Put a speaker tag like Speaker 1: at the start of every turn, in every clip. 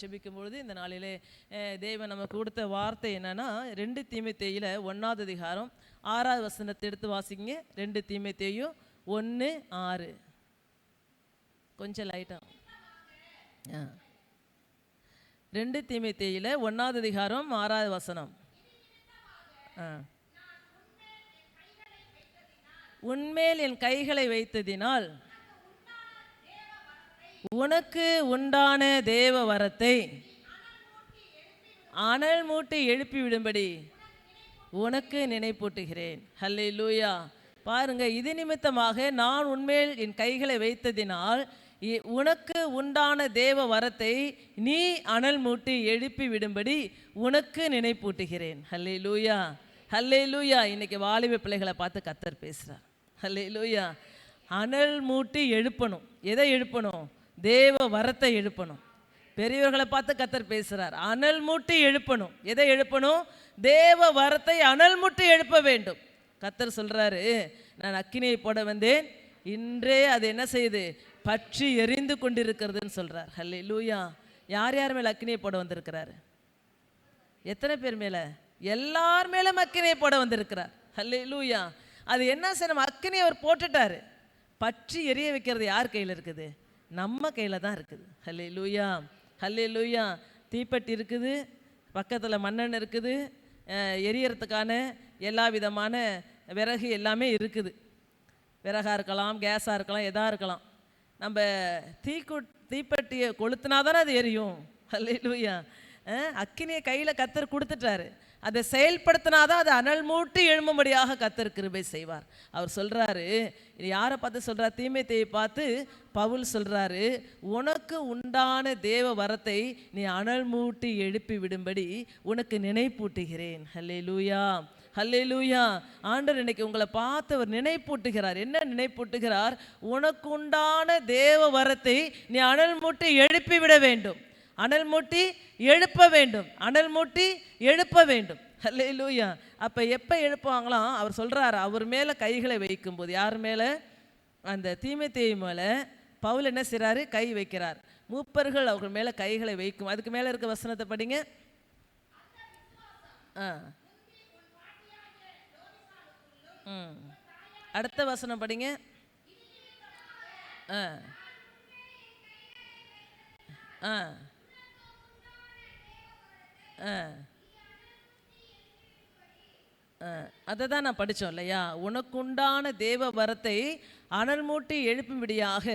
Speaker 1: ஜெபிக்கும் பொழுது இந்த நாளிலே தேவன் நமக்கு கொடுத்த வார்த்தை என்னன்னா 2 தீமோத்தேயுல 1ஆவது அதிகாரம் 6ஆவது வசனத்தை எடுத்து வாசிங்க. 2 தீமோத்தேயு 1:6. கொஞ்சம் லைட்டா 2 தீமோத்தேயுல 1ஆவது அதிகாரம் 6ஆவது வசனம். உன்மேல் என் கைகளை வைத்ததினால் உனக்கு உண்டான தேவ வரத்தை அனல் மூட்டி எழுப்பிவிடும்படி உனக்கு நினைப்பூட்டுகிறேன். ஹல்லேலூயா. பாருங்க, இது நிமித்தமாக நான் உன்மேல் என் கைகளை வைத்ததினால் உனக்கு உண்டான தேவ வரத்தை நீ அனல் மூட்டி எழுப்பி விடும்படி உனக்கு நினைப்பூட்டுகிறேன். ஹல்லேலூயா, ஹல்லேலூயா. இன்னைக்கு வாலிப பிள்ளைகளை பார்த்து கர்த்தர் பேசுகிறார். ஹல்லேலூயா. அனல் மூட்டி எழுப்பணும். எதை எழுப்பணும்? தேவ வரத்தை எழுப்பணும். பெரியவர்களை பார்த்து கர்த்தர் பேசுகிறார். அனல் மூட்டி எழுப்பணும். எதை எழுப்பணும்? தேவ வரத்தை அனல் மூட்டி எழுப்ப வேண்டும். கர்த்தர் சொல்கிறாரு, நான் அக்கினியை போட வந்தேன், இன்றே அது என்ன செய்யுது? பற்றி எரிந்து கொண்டிருக்கிறதுன்னு சொல்கிறார். ஹல்லேலூயா. யார் யார் மேலே அக்கினியை போட வந்திருக்கிறாரு? எத்தனை பேர் மேலே? எல்லார் மேலும் அக்கினியை போட வந்திருக்கிறார். ஹல்லேலூயா. அது என்ன சார்? நம்ம அக்கினியை அவர் போட்டுட்டாரு. பற்றி எரிய வைக்கிறது யார் கையில் இருக்குது? நம்ம கையில் தான் இருக்குது. ஹல்லேலூயா, ஹல்லேலூயா. தீப்பெட்டி இருக்குது, பக்கத்தில் மண்ணெண்ணெய் இருக்குது, எரியறதுக்கான எல்லா விதமான விறகு எல்லாமே இருக்குது. விறகாக இருக்கலாம், கேஸாக இருக்கலாம், எதாக இருக்கலாம். நம்ம தீப்பெட்டியை கொளுத்துனா தானே அது எரியும். ஹல்லேலூயா. அக்கினியை கையில் கர்த்தர் கொடுத்துட்டாரு. அதை செயல்படுத்தினாதான் அது அனல் மூட்டி எழும்பும்படியாக கர்த்தர் கிருபை செய்வார். அவர் சொல்கிறாரு, யாரை பார்த்து சொல்கிறார்? தீமோத்தேயை பார்த்து பவுல் சொல்கிறாரு, உனக்கு உண்டான தேவ வரத்தை நீ அனல் மூட்டி எழுப்பி விடும்படி உனக்கு நினைப்பூட்டுகிறேன். ஹல்லேலூயா, ஹல்லேலூயா. ஆண்டவர் இன்னைக்கு உங்களை பார்த்து அவர் நினைப்பூட்டுகிறார். என்ன நினைப்பூட்டுகிறார்? உனக்கு உண்டான தேவ வரத்தை நீ அனல் மூட்டி எழுப்பி விட வேண்டும். அனல் மூட்டி எழுப்ப வேண்டும். அனல் மூட்டி எழுப்ப வேண்டும். ஹல்லேலூயா. அப்போ எப்போ எழுப்புவாங்களாம்? அவர் சொல்கிறார், அவர் மேலே கைகளை வைக்கும்போது. யார் மேலே? அந்த தீமோத்தேயு மேலே பவுல் என்ன செய்கிறாரு? கை வைக்கிறார். மூப்பர்கள் அவர்கள் மேலே கைகளை வைக்கும். அதுக்கு மேலே இருக்க வசனத்தை படிங்க. அடுத்த வசனம் படிங்க. அதை தான் நான் படித்தோம் இல்லையா? உனக்குண்டான தேவ வரத்தை அனல் மூட்டி எழுப்பும்படியாக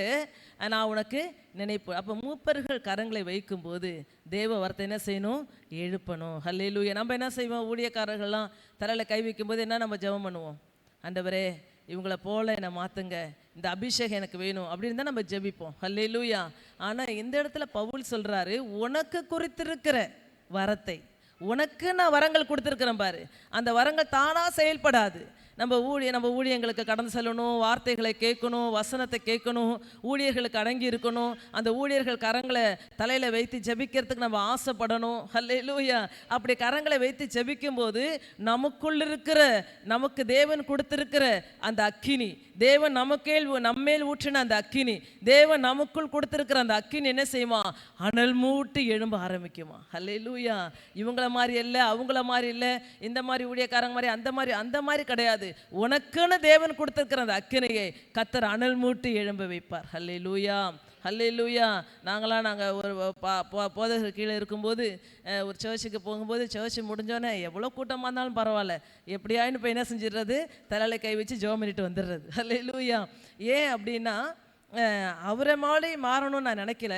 Speaker 1: நான் உனக்கு நினைப்பு. அப்போ மூப்பர்கள் கரங்களை வைக்கும்போது தேவ வரத்தை என்ன செய்யணும்? எழுப்பணும். ஹல்லேலூயா. நம்ம என்ன செய்வோம்? ஊழியக்காரர்கள்லாம் தலையில் கை வைக்கும்போது என்ன நம்ம ஜெபம் பண்ணுவோம்? ஆண்டவரே, இவங்கள போல என்னை மாற்றுங்க, இந்த அபிஷேகம் எனக்கு வேணும் அப்படின்னு தான் நம்ம ஜெபிப்போம். ஹல்லேலூயா. ஆனால் இந்த இடத்துல பவுல் சொல்கிறாரு, உனக்கு குறித்திருக்கிற வரத்தை, உனக்கு நான் வரங்கள் கொடுத்துருக்கிறேன் பாரு. அந்த வரங்கள் தானாக செயல்படாது. நம்ம ஊழியங்களுக்கு கடந்து செல்லணும், வார்த்தைகளை கேட்கணும், வசனத்தை கேட்கணும், ஊழியர்களுக்கு அடங்கி இருக்கணும். அந்த ஊழியர்கள் கரங்களை தலையில் வைத்து ஜெபிக்கிறதுக்கு நம்ம ஆசைப்படணும். ஹல்லேலூயா. அப்படி கரங்களை வைத்து ஜெபிக்கும் போது நமக்குள் இருக்கிற, நமக்கு தேவன் கொடுத்திருக்கிற அந்த அக்கினி, தேவன் நம்மேல் ஊற்றின அந்த அக்கினி, தேவன் நமக்குள் கொடுத்திருக்கிற அந்த அக்கினி என்ன செய்யுமா? அனல் மூட்டி எழும்ப ஆரம்பிக்குமா. ஹல்லேலூயா. இவங்கள மாதிரி இல்லை, அவங்கள மாதிரி இல்லை, இந்த மாதிரி ஊழியக்காரங்க மாதிரி அந்த மாதிரி கிடையாது. உனக்குன்னு தேவன் கொடுத்திருக்கிற அந்த அக்கினியை கர்த்தர் அனல் மூட்டி எழும்ப வைப்பார். ஹல்லேலூயா, ஹல்லேலூயா. நாங்கள் ஒரு போதகர் கீழே இருக்கும்போது ஒரு சர்ச்சுக்கு போகும்போது, சர்ச்சு முடிஞ்சோன்னே எவ்வளோ கூட்டமாக இருந்தாலும் பரவாயில்ல, எப்படியான்னு போய் என்ன செஞ்சிடுறது? தலையில் கை வச்சு ஜெபம் பண்ணிட்டு வந்துடுறது. ஹல்லேலூயா. ஏன் அப்படின்னா, அவரை மாதிரி மாறணும்னு நான் நினைக்கல.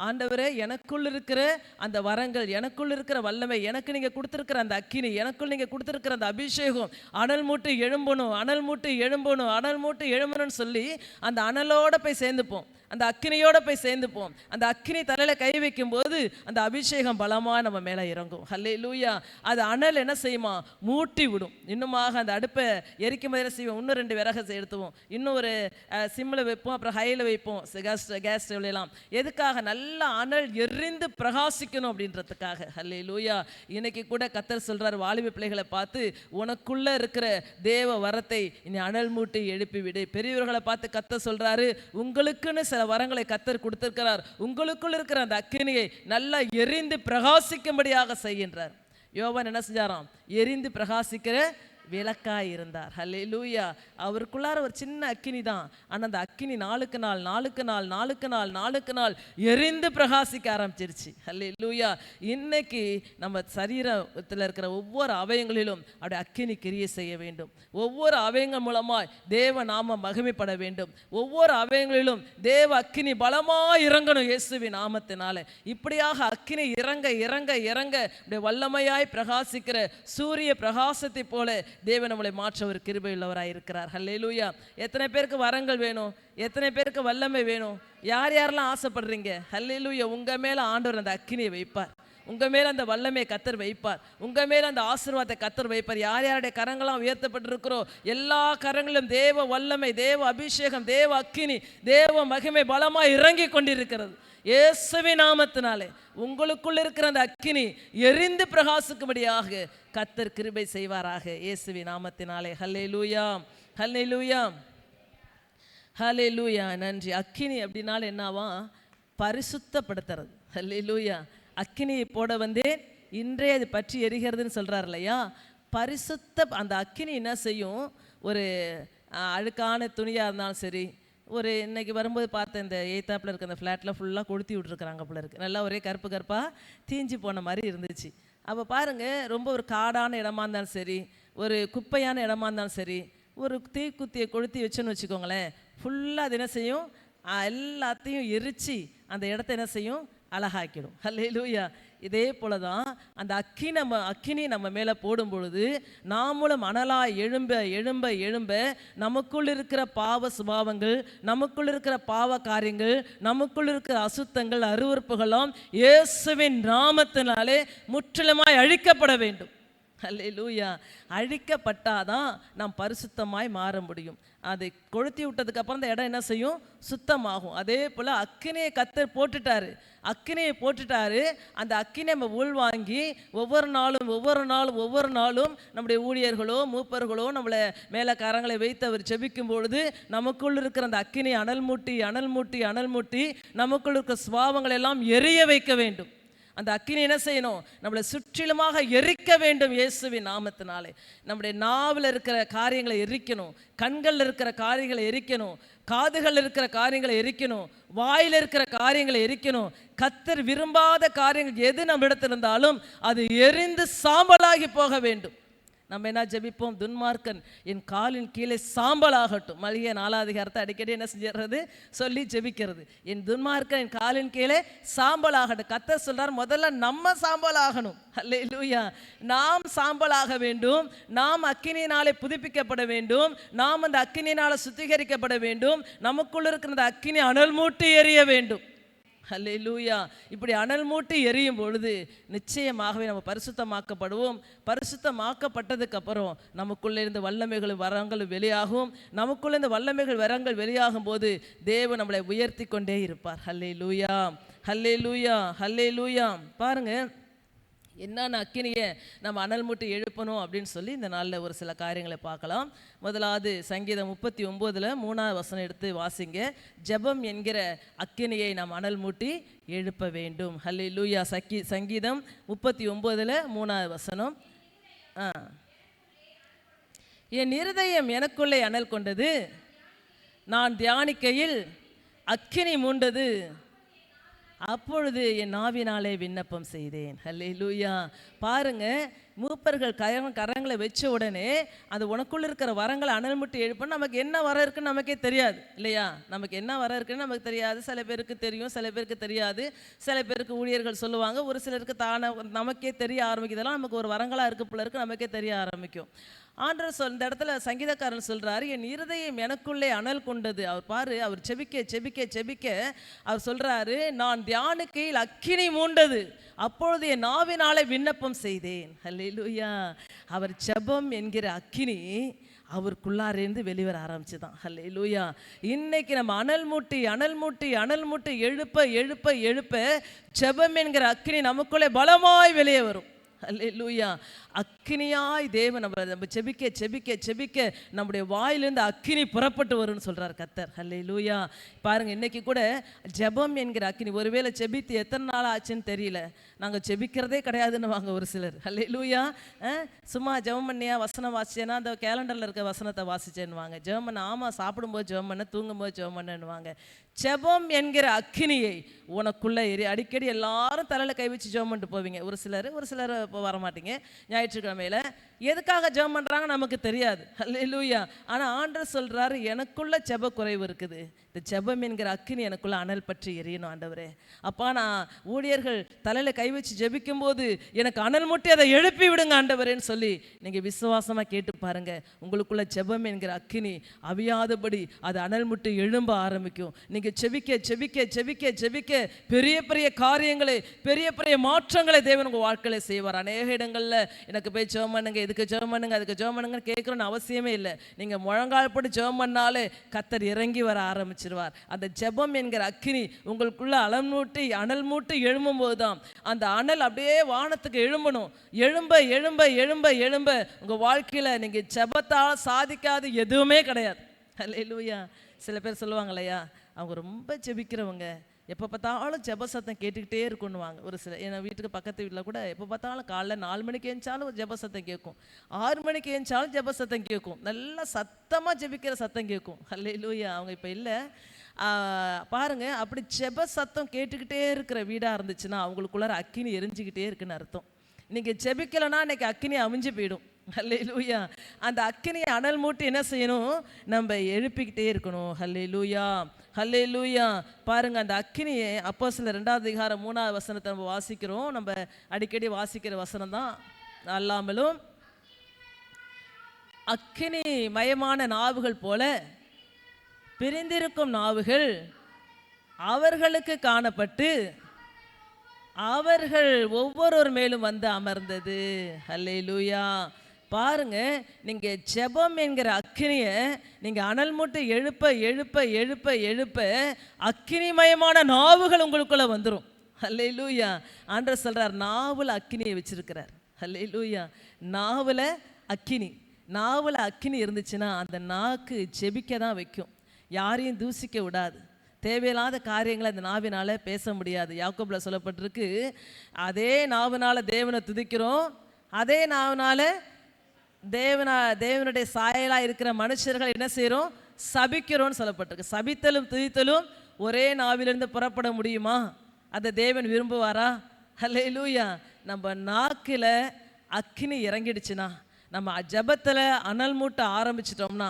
Speaker 1: ஆண்டவரே, எனக்குள் இருக்கிற அந்த வரங்கள், எனக்குள் இருக்கிற வல்லமை, எனக்கு நீங்கள் கொடுத்துருக்கிற அந்த அக்கினி, எனக்குள் நீங்கள் கொடுத்துருக்கிற அந்த அபிஷேகம் அனல் மூட்டி எழும்பணும், அனல் மூட்டி எழும்பணும், அனல் மூட்டி எழும்பணும்னு சொல்லி அந்த அனலோடு போய் சேர்ந்துப்போம், அந்த அக்கினியோடு போய் சேர்ந்துப்போம். அந்த அக்கினி தலையில் கை வைக்கும்போது அந்த அபிஷேகம் பலமாக நம்ம மேலே இறங்கும். ஹல்லேலூயா. அது அனல் என்ன செய்யுமா? மூட்டி விடும். இன்னுமாக அந்த அடுப்பை எரிக்கும் போது என்ன செய்வோம்? இன்னும் 2 விறகை எடுத்துவோம், இன்னும் ஒரு சிம்மில் வைப்போம், அப்புறம் ஹையில் வைப்போம், கேஸ் ஸ்டவ்லாம். எதுக்காக? நல்ல அனல் எரிந்து பிரகாசிக்கணும் அப்படின்றதுக்காக. ஹல்லேலூயா. இன்னைக்கு கூட கர்த்தர் சொல்கிறார் வாலிப பிள்ளைகளை பார்த்து, உனக்குள்ளே இருக்கிற தேவ வரத்தை இனி அனல் மூட்டி எழுப்பி விடு. பெரியவர்களை பார்த்து கர்த்தர் சொல்கிறாரு, உங்களுக்குன்னு சில சில வரங்களை கர்த்தர் கொடுத்திருக்கிறார். உங்களுக்குள் இருக்கிற அந்த அக்கினியை நல்லா எரிந்து பிரகாசிக்கும்படியாக செய்கின்றார். யோவான் என்ன செஞ்சாராம்? எரிந்து பிரகாசிக்கிற விளக்காய் இருந்தார். ஹல்லேலூயா. அவருக்குள்ளார ஒரு சின்ன அக்கினி தான், ஆனால் அந்த அக்கினி நாளுக்கு நாள் நாளுக்கு நாள் நாளுக்கு நாள் நாளுக்கு நாள் எரிந்து பிரகாசிக்க ஆரம்பிச்சிருச்சு. ஹல்லேலூயா. இன்னைக்கு நம்ம சரீரத்தில் இருக்கிற ஒவ்வொரு அவயங்களிலும் அப்படி அக்கினி கிரியை செய்ய வேண்டும். ஒவ்வொரு அவயங்கள் மூலமாய் தேவ நாம மகிமைப்பட வேண்டும். ஒவ்வொரு அவயங்களிலும் தேவ அக்கினி பலமாய் இறங்கணும் இயேசுவின் நாமத்தினால. இப்படியாக அக்கினி இறங்க இறங்க இறங்க இப்படி வல்லமையாய் பிரகாசிக்கிற சூரிய பிரகாசத்தை போல தேவன் நம்மளை மாற்ற ஒரு கிருபை உள்ளவராய் இருக்கிறார். ஹல்லேலூயா. எத்தனை பேருக்கு வரங்கள் வேணும்? எத்தனை பேருக்கு வல்லமை வேணும்? யார் யாரெல்லாம் ஆசைப்படுறீங்க? ஹல்லேலூயா. உங்க மேல ஆண்டவர் அந்த அக்கினியை வைப்பார். உங்க மேல அந்த வல்லமையை கர்த்தர் வைப்பார். உங்க மேல அந்த ஆசீர்வாதத்தை கர்த்தர் வைப்பார். யார் யாருடைய கரங்களாம் உயர்த்தப்பட்டிருக்கிறோ எல்லா கரங்களிலும் தேவ வல்லமை, தேவ அபிஷேகம், தேவ அக்கினி, தேவ மகிமை பலமாய் இறங்கி கொண்டிருக்கிறது இயேசுவின் நாமத்தினாலே. உங்களுக்குள் இருக்கிற அந்த அக்கினி எரிந்து பிரகாசிக்கும்படியாக கர்த்தர் கிருபை செய்வாராக இயேசுவின் நாமத்தினாலே. ஹல்லேலூயா, ஹல்லேலூயா, ஹல்லேலூயா. நன்றி. அக்கினி அப்படின்னால என்னவா? பரிசுத்தப்படுத்துறது. ஹல்லேலூயா. அக்கினியை போட வந்தேன், இன்றே அது பற்றி எரிகிறதுன்னு சொல்கிறார் இல்லையா? பரிசுத்த அந்த அக்கினி என்ன செய்யும்? ஒரு அழுக்கான துணியாக இருந்தாலும் சரி, ஒரு இன்னைக்கு வரும்போது பார்த்தேன், இந்த எய்த்தாப்பில் இருக்க அந்த ஃப்ளாட்டில் ஃபுல்லாக கொளுத்தி விட்ருக்குறாங்க போல இருக்குது. நல்லா ஒரே கருப்பு கருப்பாக தீஞ்சு போன மாதிரி இருந்துச்சு. அப்போ பாருங்கள், ரொம்ப ஒரு காடான இடமா இருந்தாலும் சரி, ஒரு குப்பையான இடமா இருந்தாலும் சரி, ஒரு தீக்குத்தியை கொளுத்தி வச்சுன்னு வச்சுக்கோங்களேன், ஃபுல்லாக அது என்ன செய்யும்? எல்லாத்தையும் எரித்து அந்த இடத்த என்ன செய்யும்? அழகாக்கிடும். ஹல்லேலூயா. இதே போல தான் அந்த அக்கினி நம்ம மேலே போடும் பொழுது நாமளும் அனலாய் எழும்ப எழும்ப எழும்ப நமக்குள் இருக்கிற பாவ சுபாவங்கள், நமக்குள் இருக்கிற பாவ காரியங்கள், நமக்குள் இருக்கிற அசுத்தங்கள், அருவருப்புகளும் இயேசுவின் நாமத்தினாலே முற்றிலுமாய் அழிக்கப்பட வேண்டும். ஹல்லேலூயா. அழிக்கப்பட்டாதான் நாம் பரிசுத்தமாய் மாற முடியும். அதை கொளுத்தி விட்டதுக்கப்புறம் அந்த இடம் என்ன செய்யும்? சுத்தமாகும். அதே போல் அக்கினியை கர்த்தர் போட்டுட்டாரு. அக்கினியை போட்டுட்டாரு. அந்த அக்கினை நம்ம உள்வாங்கி ஒவ்வொரு நாளும் நம்முடைய ஊழியர்களோ மூப்பர்களோ நம்மளை மேலே கரங்களை வைத்து அவர் ஜெபிக்கும் பொழுது நமக்குள் இருக்கிற அந்த அக்கினை அனல் மூட்டி நமக்குள் இருக்கிற சுபாவங்கள் எல்லாம் எரிய வைக்க வேண்டும். அந்த அக்கினி என்ன செய்யணும்? நம்மளை சுற்றிலுமாக எரிக்க வேண்டும் இயேசுவின் நாமத்தினாலே. நம்முடைய நாவில் இருக்கிற காரியங்களை எரிக்கணும், கண்களில் இருக்கிற காரியங்களை எரிக்கணும், காதுகள் இருக்கிற காரியங்களை எரிக்கணும், வாயில் இருக்கிற காரியங்களை எரிக்கணும். கர்த்தர் விரும்பாத காரியங்கள் எது நம்ம இடத்துல இருந்தாலும் அது எரிந்து சாம்பலாகி போக வேண்டும். நம்ம என்ன ஜெபிப்போம்? துன்மார்க்கன் என் காலின் கீழே சாம்பலாகட்டும். மல்கியா 4 அதிகாரத்தை அடிக்கடி என்ன செஞ்சிடறது? சொல்லி ஜெபிக்கிறது. என் துன்மார்க்கன் என் காலின் கீழே சாம்பலாகட்டும். கர்த்தர் சொல்றார், முதல்ல நம்ம சாம்பலாகணும். ஹல்லேலூயா. நாம் சாம்பலாக வேண்டும். நாம் அக்கினியினாலே புதுப்பிக்கப்பட வேண்டும். நாம் அந்த அக்கினியினால சுத்திகரிக்கப்பட வேண்டும். நமக்குள்ள இருக்கிற அந்த அக்கினி அனல் மூட்டி எரிய வேண்டும். ஹல்லேலூயா. இப்படி அனல் மூட்டி எரியும் பொழுது நிச்சயமாகவே நம்ம பரிசுத்தமாக்கப்படுவோம். பரிசுத்தமாக்கப்பட்டதுக்கு அப்புறம் நமக்குள்ளே இருந்து வல்லமைகள் வரங்கள் வெளியாகும். நமக்குள்ளே இந்த வல்லமைகள் வரங்கள் வெளியாகும் போது தேவன் நம்மளை உயர்த்தி கொண்டே இருப்பார். ஹல்லேலூயா, ஹல்லேலூயா, ஹல்லேலூயா. பாருங்க, என்னென்ன அக்கினியை நம்ம அனல் மூட்டி எழுப்பணும் அப்படின்னு சொல்லி இந்த நாளில் ஒரு சில காரியங்களை பார்க்கலாம். முதலாவது சங்கீதம் 39 3வது வசனம் எடுத்து வாசிங்க. ஜெபம் என்கிற அக்கினியை நாம் அனல் மூட்டி எழுப்ப வேண்டும். ஹல்லேலூயா. சங்கீதம் 39 3வது வசனம். என் இருதயம் எனக்குள்ளே அனல் கொண்டது, நான் தியானிக்கையில் அக்கினி மூண்டது, அப்பொழுது என் நாவினாலே விண்ணப்பம் செய்தேன். ஹல்லேலூயா. பாருங்க, மூப்பர்கள் கரங்களை வச்ச உடனே அது உனக்குள்ள இருக்கிற வரங்களை அனல் மூட்டி எழுப்பணும். நமக்கு என்ன வர இருக்குன்னு நமக்கே தெரியாது இல்லையா? நமக்கு என்ன வர இருக்குன்னு நமக்கு தெரியாது. சில பேருக்கு தெரியும், சில பேருக்கு தெரியாது. சில பேருக்கு ஊழியர்கள் சொல்லுவாங்க, ஒரு சிலருக்கு நமக்கே தெரிய ஆரம்பிக்கிறதெல்லாம் நமக்கு ஒரு வரங்களா இருக்கு போல இருக்கு, நமக்கே தெரிய ஆரம்பிக்கும். ஆண்டவர் இந்த இடத்துல சங்கீதக்காரன் சொல்றாரு, என் இருதயம் எனக்குள்ளே அனல் கொண்டது. அவர் பாரு, அவர் செபிக்க செபிக்க செபிக்க அவர் சொல்றாரு, நான் தியானிக்கையில் அக்கினி மூண்டது, அப்பொழுது என் நாவினாலே விண்ணப்பம் செய்தேன். ஹல்லேலூயா. அவர் ஜெபம் என்கிற அக்கினி அவருக்குள்ளாரேந்து வெளிவர ஆரம்பிச்சுதான். ஹல்லேலூயா. இன்னைக்கு நம்ம அனல் மூட்டி எழுப்ப எழுப்ப எழுப்ப ஜெபம் என்கிற அக்கினி நமக்குள்ளே பலமாய் வெளியே வரும். அல்லேலூயா. அக்கினியாய் தேவன் நம்ம செபிக்க செபிக்க செபிக்க நம்முடைய வாயிலிருந்து அக்கினி புறப்பட்டு வரும்னு சொல்றார் கர்த்தர். அல்லேலூயா. பாருங்க, இன்னைக்கு கூட ஜெபம் என்கிற அக்கினி, ஒருவேளை செபித்து எத்தனை நாள் ஆச்சுன்னு தெரியல, நாங்கள் செபிக்கிறதே கிடையாதுன்னு வாங்க ஒரு சிலர். அல்லேலூயா. சும்மா ஜெபம் பண்ணியா, வசனம் வாசிச்சேன்னா அந்த கேலண்டரில் இருக்க வசனத்தை வாசிச்சேன்னு வாங்க. ஜெபம் பண்ண, ஆமாம், சாப்பிடும்போது ஜெபம் பண்ண, தூங்கும்போது ஜெபம் பண்ணுவாங்க. ஜெபம் என்கிற அக்கினியை உனக்குள்ள அடிக்கடி எல்லாரும் தலையில் கை வச்சு ஜெபம் பண்ணிட்டு போவீங்க. ஒரு சிலர் இப்போ வரமாட்டீங்க. ஞாயிற்றுக்கிழமையில எதுக்காக ஜெபம் பண்ணுறாங்க நமக்கு தெரியாது. அல்லேலூயா. ஆனால் ஆண்டவர் சொல்கிறாரு, எனக்குள்ள ஜெப குறைவு இருக்குது, இந்த ஜெபம் என்கிற அக்கினி எனக்குள்ள அனல் பற்றி எரியணும் ஆண்டவரே. அப்பா, நான் ஊழியர்கள் தலையில் கை வச்சு ஜெபிக்கும் போது எனக்கு அனல் மூட்டி அதை எழுப்பி விடுங்க ஆண்டவரேன்னு சொல்லி நீங்கள் விசுவாசமாக கேட்டு பாருங்க. உங்களுக்குள்ள ஜெபம் என்கிற அக்கினி அவியாதபடி அது அனல் மூட்டி எழும்ப ஆரம்பிக்கும். நீங்கள் செபிக்க செபிக்க செபிக்க செபிக்க பெரிய பெரிய காரியங்களை, பெரிய பெரிய மாற்றங்களை தேவன் உங்கள் வாழ்க்கையில் செய்வார். அநேக இடங்களில் எனக்கு போய் ஜெபம் பண்ணுங்க, இதுக்கு ஜெபம் பண்ணுங்க, அதுக்கு ஜெபம் பண்ணுங்கன்னு கேட்குறோன்னு அவசியமே இல்லை. நீங்கள் முழங்கால் போட்டு ஜெபம் பண்ணாலே கர்த்தர் இறங்கி வர ஆரம்பிச்சிருவார். அந்த ஜெபம் என்கிற அக்கினி உங்களுக்குள்ள அனல் மூட்டி எழும்பும் போது தான் அந்த அனல் அப்படியே வானத்துக்கு எழும்பணும். எழும்ப எழும்ப எழும்ப எழும்ப உங்கள் வாழ்க்கையில் நீங்கள் ஜெபத்தால் சாதிக்காது எதுவுமே கிடையாது. அல்லேலூயா. சில பேர் சொல்லுவாங்க இல்லையா, அவங்க ரொம்ப ஜெபிக்கிறவங்க, எப்போ பார்த்தாலும் ஜெப சத்தம் கேட்டுக்கிட்டே இருக்குன்னுவாங்க. ஒரு சில என் வீட்டுக்கு பக்கத்து வீட்டில் கூட எப்போ பார்த்தாலும் காலைல 4 மணிக்கு ஏஞ்சாலும் ஒரு ஜெப சத்தம் கேட்கும், 6 மணிக்கு ஏஞ்சாலும் ஜெப சத்தம் கேட்கும், நல்லா சத்தமாக ஜெபிக்கிற சத்தம் கேட்கும். அல்லேலூயா. அவங்க இப்போ இல்லை. பாருங்க, அப்படி ஜெப சத்தம் கேட்டுக்கிட்டே இருக்கிற வீடாக இருந்துச்சுன்னா அவங்களுக்குள்ளார அக்கினி எரிஞ்சிக்கிட்டே இருக்குன்னு அர்த்தம். நீங்கள் ஜெபிக்கலைன்னா இன்னைக்கு அக்கினி அவிஞ்சு போயிடும். ஹல்லேலூயா. அந்த அக்கினியை அனல் மூட்டி என்ன செய்யணும், நம்ம எழுப்பிக்கிட்டே இருக்கணும். ஹல்லேலூயா ஹல்லேலூயா. பாருங்க, அந்த அக்கினியை அப்போஸ்தலர் 2ஆம் அதிகாரம் 3ஆவது வசனத்தை நம்ம வாசிக்கிறோம். நம்ம அடிக்கடி வாசிக்கிற வசனம் தான். அல்லாமலும் அக்கினி மயமான நாவுகள் போல பிரிந்திருக்கும் நாவுகள் அவர்களுக்கு காணப்பட்டு அவர்கள் ஒவ்வொருவர் மேலும் வந்து அமர்ந்தது. ஹல்லேலூயா. பாருங்க, நீங்க ஜெபம் என்கிற அக்கினியை நீங்க அனல் மூட்டி எழுப்ப எழுப்ப எழுப்ப எழுப்ப அக்கினிமயமான நாவுகள் உங்களுக்குள்ள வந்துடும். ஹல்லேலூயா. ஆண்டவர் சொல்றார், நாவுல அக்கினியை வச்சிருக்கிறார். ஹல்லேலூயா. நாவுல அக்கினி இருந்துச்சுன்னா அந்த நாக்கு ஜெபிக்க தான் வைக்கும், யாரையும் தூசிக்க விடாது. தேவையில்லாத காரியங்களை அந்த நாவினால் பேச முடியாது. யாக்கோபில் சொல்லப்பட்டிருக்கு, அதே நாவினால் தேவனை துதிக்கிறோம், அதே நாவினால் தேவனுடைய சாயலாக இருக்கிற மனுஷர்களை என்ன செய்கிறோம், சபிக்கிறோன்னு சொல்லப்பட்டிருக்கு. சபித்தலும் துதித்தலும் ஒரே நாவிலிருந்து புறப்பட முடியுமா? அதை தேவன் விரும்புவாரா? ஹல்லேலூயா. நம்ம நாக்கில் அக்கினி இறங்கிடுச்சுன்னா, நம்ம ஜெபத்தில் அனல் மூட்ட ஆரம்பிச்சிட்டோம்னா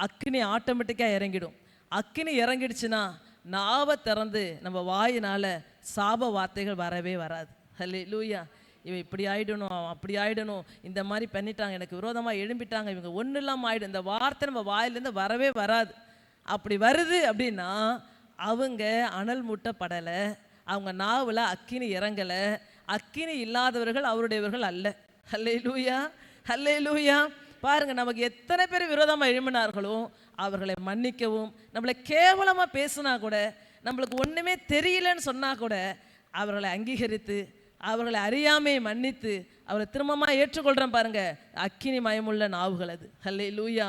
Speaker 1: அக்கினி ஆட்டோமேட்டிக்காக இறங்கிடும். அக்கினி இறங்கிடுச்சுன்னா நாவை திறந்து நம்ம வாயினால் சாப வார்த்தைகள் வரவே வராது. ஹல்லேலூயா. இவன் இப்படி ஆகிடணும், அப்படி ஆகிடணும், இந்த மாதிரி பண்ணிட்டாங்க, எனக்கு விரோதமாக எழும்பிட்டாங்க, இவங்க ஒன்றும் இல்லாமல் ஆகிடும், இந்த வார்த்தை நம்ம வாயிலேருந்து வரவே வராது. அப்படி வருது அப்படின்னா அவங்க அனல் மூட்டப்படலை, அவங்க நாவில் அக்கினி இறங்கலை. அக்கினி இல்லாதவர்கள் அவருடையவர்கள் அல்ல. ஹல்லேலூயா ஹல்லேலூயா. பாருங்க, நமக்கு எத்தனை பேர் விரோதமாக எழும்பினார்களோ அவர்களை மன்னிக்கவும், நம்மளை கேவலமாக பேசுனா கூட, நம்மளுக்கு ஒன்றுமே தெரியலன்னு சொன்னால் கூட அவர்களை அங்கீகரித்து அவர்களை அறியாமையை மன்னித்து அவரை திரும்பமாக ஏற்றுக்கொள்கிறோம். பாருங்க, அக்கினி மயமுள்ள நாவுகள் அது. ஹல்லேலூயா.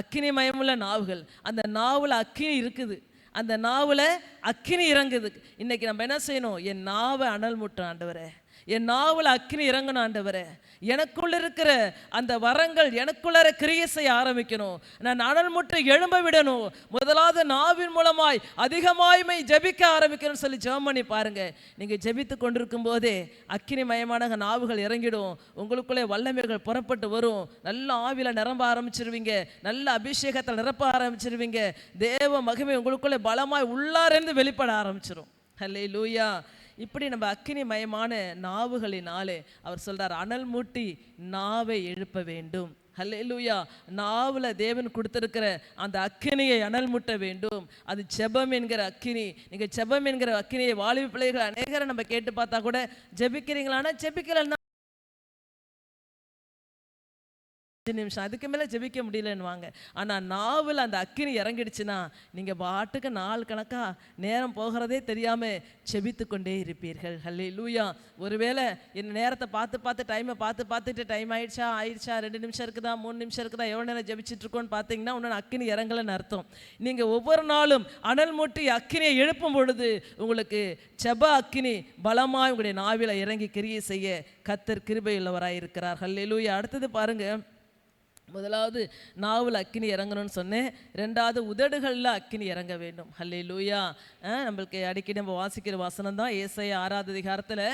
Speaker 1: அக்கினி மயமுள்ள நாவுகள். அந்த நாவில் அக்கினி இருக்குது, அந்த நாவில் அக்கினி இறங்குது. இன்னைக்கு நம்ம என்ன செய்யணும், என் நாவை அனல் மூட்டும் ஆண்டவரே, என் நாவில் அக்கினி இறங்கணும் ஆண்டவரே, எனக்குள்ள இருக்கிற அந்த வரங்கள் எனக்குள்ளார கிரியை செய்ய ஆரம்பிக்கணும், நான் அனல் மூட்டை எழும்ப விடணும், முதலாவது நாவின் மூலமாய் அதிகமாய்மை ஜெபிக்க ஆரம்பிக்கணும்னு சொல்லி ஜெபம் பண்ணி பாருங்க. நீங்கள் ஜெபித்து கொண்டிருக்கும் போதே அக்கினி மயமான நாவுகள் இறங்கிடும், உங்களுக்குள்ளே வல்லமைகள் புறப்பட்டு வரும், நல்ல ஆவியில் நிரம்ப ஆரம்பிச்சிருவீங்க, நல்ல அபிஷேகத்தில் நிரப்ப ஆரம்பிச்சிருவீங்க, தேவ மகிமை உங்களுக்குள்ளே பலமாய் உள்ளார்ந்து வெளிப்பட ஆரம்பிச்சிடும். ஹல்லேலூயா. இப்படி நம்ம அக்கினி மயமான நாவுகளினாலே அவர் சொல்றார், அனல் மூட்டி நாவை எழுப்ப வேண்டும். ஹல்லேலூயா. நாவில் தேவன் கொடுத்திருக்கிற அந்த அக்கினியை அனல் மூட்ட வேண்டும். அது ஜெபம் என்கிற அக்கினி. நீங்கள் ஜெபம் என்கிற அக்கினியை வாலிப பிள்ளைகள் அநேகரை நம்ம கேட்டு பார்த்தா கூட ஜெபிக்கிறீங்களான்னா ஜெபிக்கலன்னா நிமிஷம் அதுக்கு மேலே ஜெபிக்க முடியலன்னுவாங்க. ஆனால் நாவில் அந்த அக்கினி இறங்கிடுச்சுன்னா நீங்கள் பாட்டுக்கு நாள் கணக்காக நேரம் போகிறதே தெரியாமல் ஜெபித்து கொண்டே இருப்பீர்கள். ஹல்லேலூயா. ஒருவேளை இந்த நேரத்தை பார்த்து டைமை பார்த்துட்டு டைம் ஆயிடுச்சா 2 நிமிஷம் இருக்குதா 3 நிமிஷம் இருக்குதா எவ்வளோ நேரம் ஜெபிச்சுட்டு இருக்கோன்னு பார்த்தீங்கன்னா இன்னொன்று அக்கினி இறங்கலைன்னு அர்த்தம். நீங்கள் ஒவ்வொரு நாளும் அனல் மூட்டி அக்கினியை எழுப்பும் பொழுது உங்களுக்கு ஜெப அக்கினி பலமாய் உங்களுடைய நாவில் இறங்கி கிரியை செய்ய கர்த்தர் கிருபை உள்ளவராய் இருக்கிறார். ஹல்லேலூயா. அடுத்தது பாருங்க, முதலாவது நாவில் அக்கினி இறங்கணும்னு சொன்னேன். ரெண்டாவது உதடுகளில் அக்கினி இறங்க வேண்டும். ஹல்லேலூயா. நம்மளுக்கு அடிக்கடி நம்ம வாசிக்கிற வசனம் தான் ஏசாயா 6வது அதிகாரத்தில்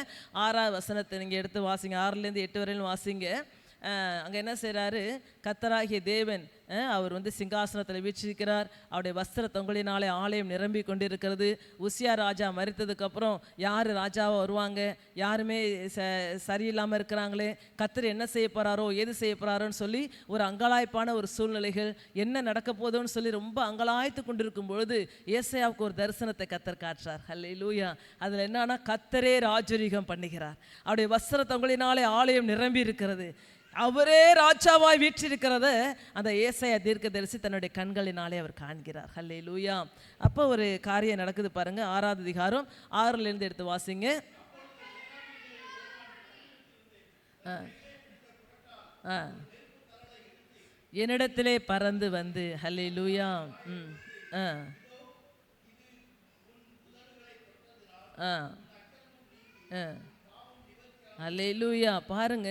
Speaker 1: 6வது வசனத்தை நீங்கள் எடுத்து வாசிங்க. 6லேருந்து 8 வரையிலும் வாசிங்க. அங்கே என்ன செய்கிறாரு, கர்த்தராகிய தேவன் அவர் சிங்காசனத்தில் வீற்றிருக்கிறார். அவருடைய வஸ்திர தொங்கலினாலே ஆலயம் நிரம்பி கொண்டிருக்கிறது. உசியா ராஜா மரித்ததுக்கப்புறம் யார் ராஜாவாக வருவாங்க, யாருமே சரியில்லாமல் இருக்கிறாங்களே, கர்த்தர் என்ன செய்ய போகிறாரோ ஏது செய்ய போகிறாரோன்னு சொல்லி ஒரு அங்கலாய்ப்பான ஒரு சூழ்நிலைகள், என்ன நடக்க போதோன்னு சொல்லி ரொம்ப அங்கலாய்த்து கொண்டிருக்கும் பொழுது ஏசாயாவுக்கு ஒரு தரிசனத்தை கர்த்தர் காட்டுறார். ஹல்லேலூயா. அதில் என்னன்னா, கர்த்தரே ராஜரீகம் பண்ணுகிறார். அவருடைய வஸ்திர தொங்கலினாலே ஆலயம் நிரம்பி இருக்கிறது. அவரே ராஜாவாய் வீற்றிருக்கிறத அந்த ஏசாயா தீர்க்கதரிசி தன்னுடைய கண்களினாலே அவர் காண்கிறார். ஹல்லேலூயா. அப்போ ஒரு காரியம் நடக்குது பாருங்க. 6வது அதிகாரம் 6லேருந்து எடுத்து வாசிங்க. என்னிடத்திலே பறந்து வந்து, ஹல்லேலூயா. ஹல்லேலூயா. பாருங்க,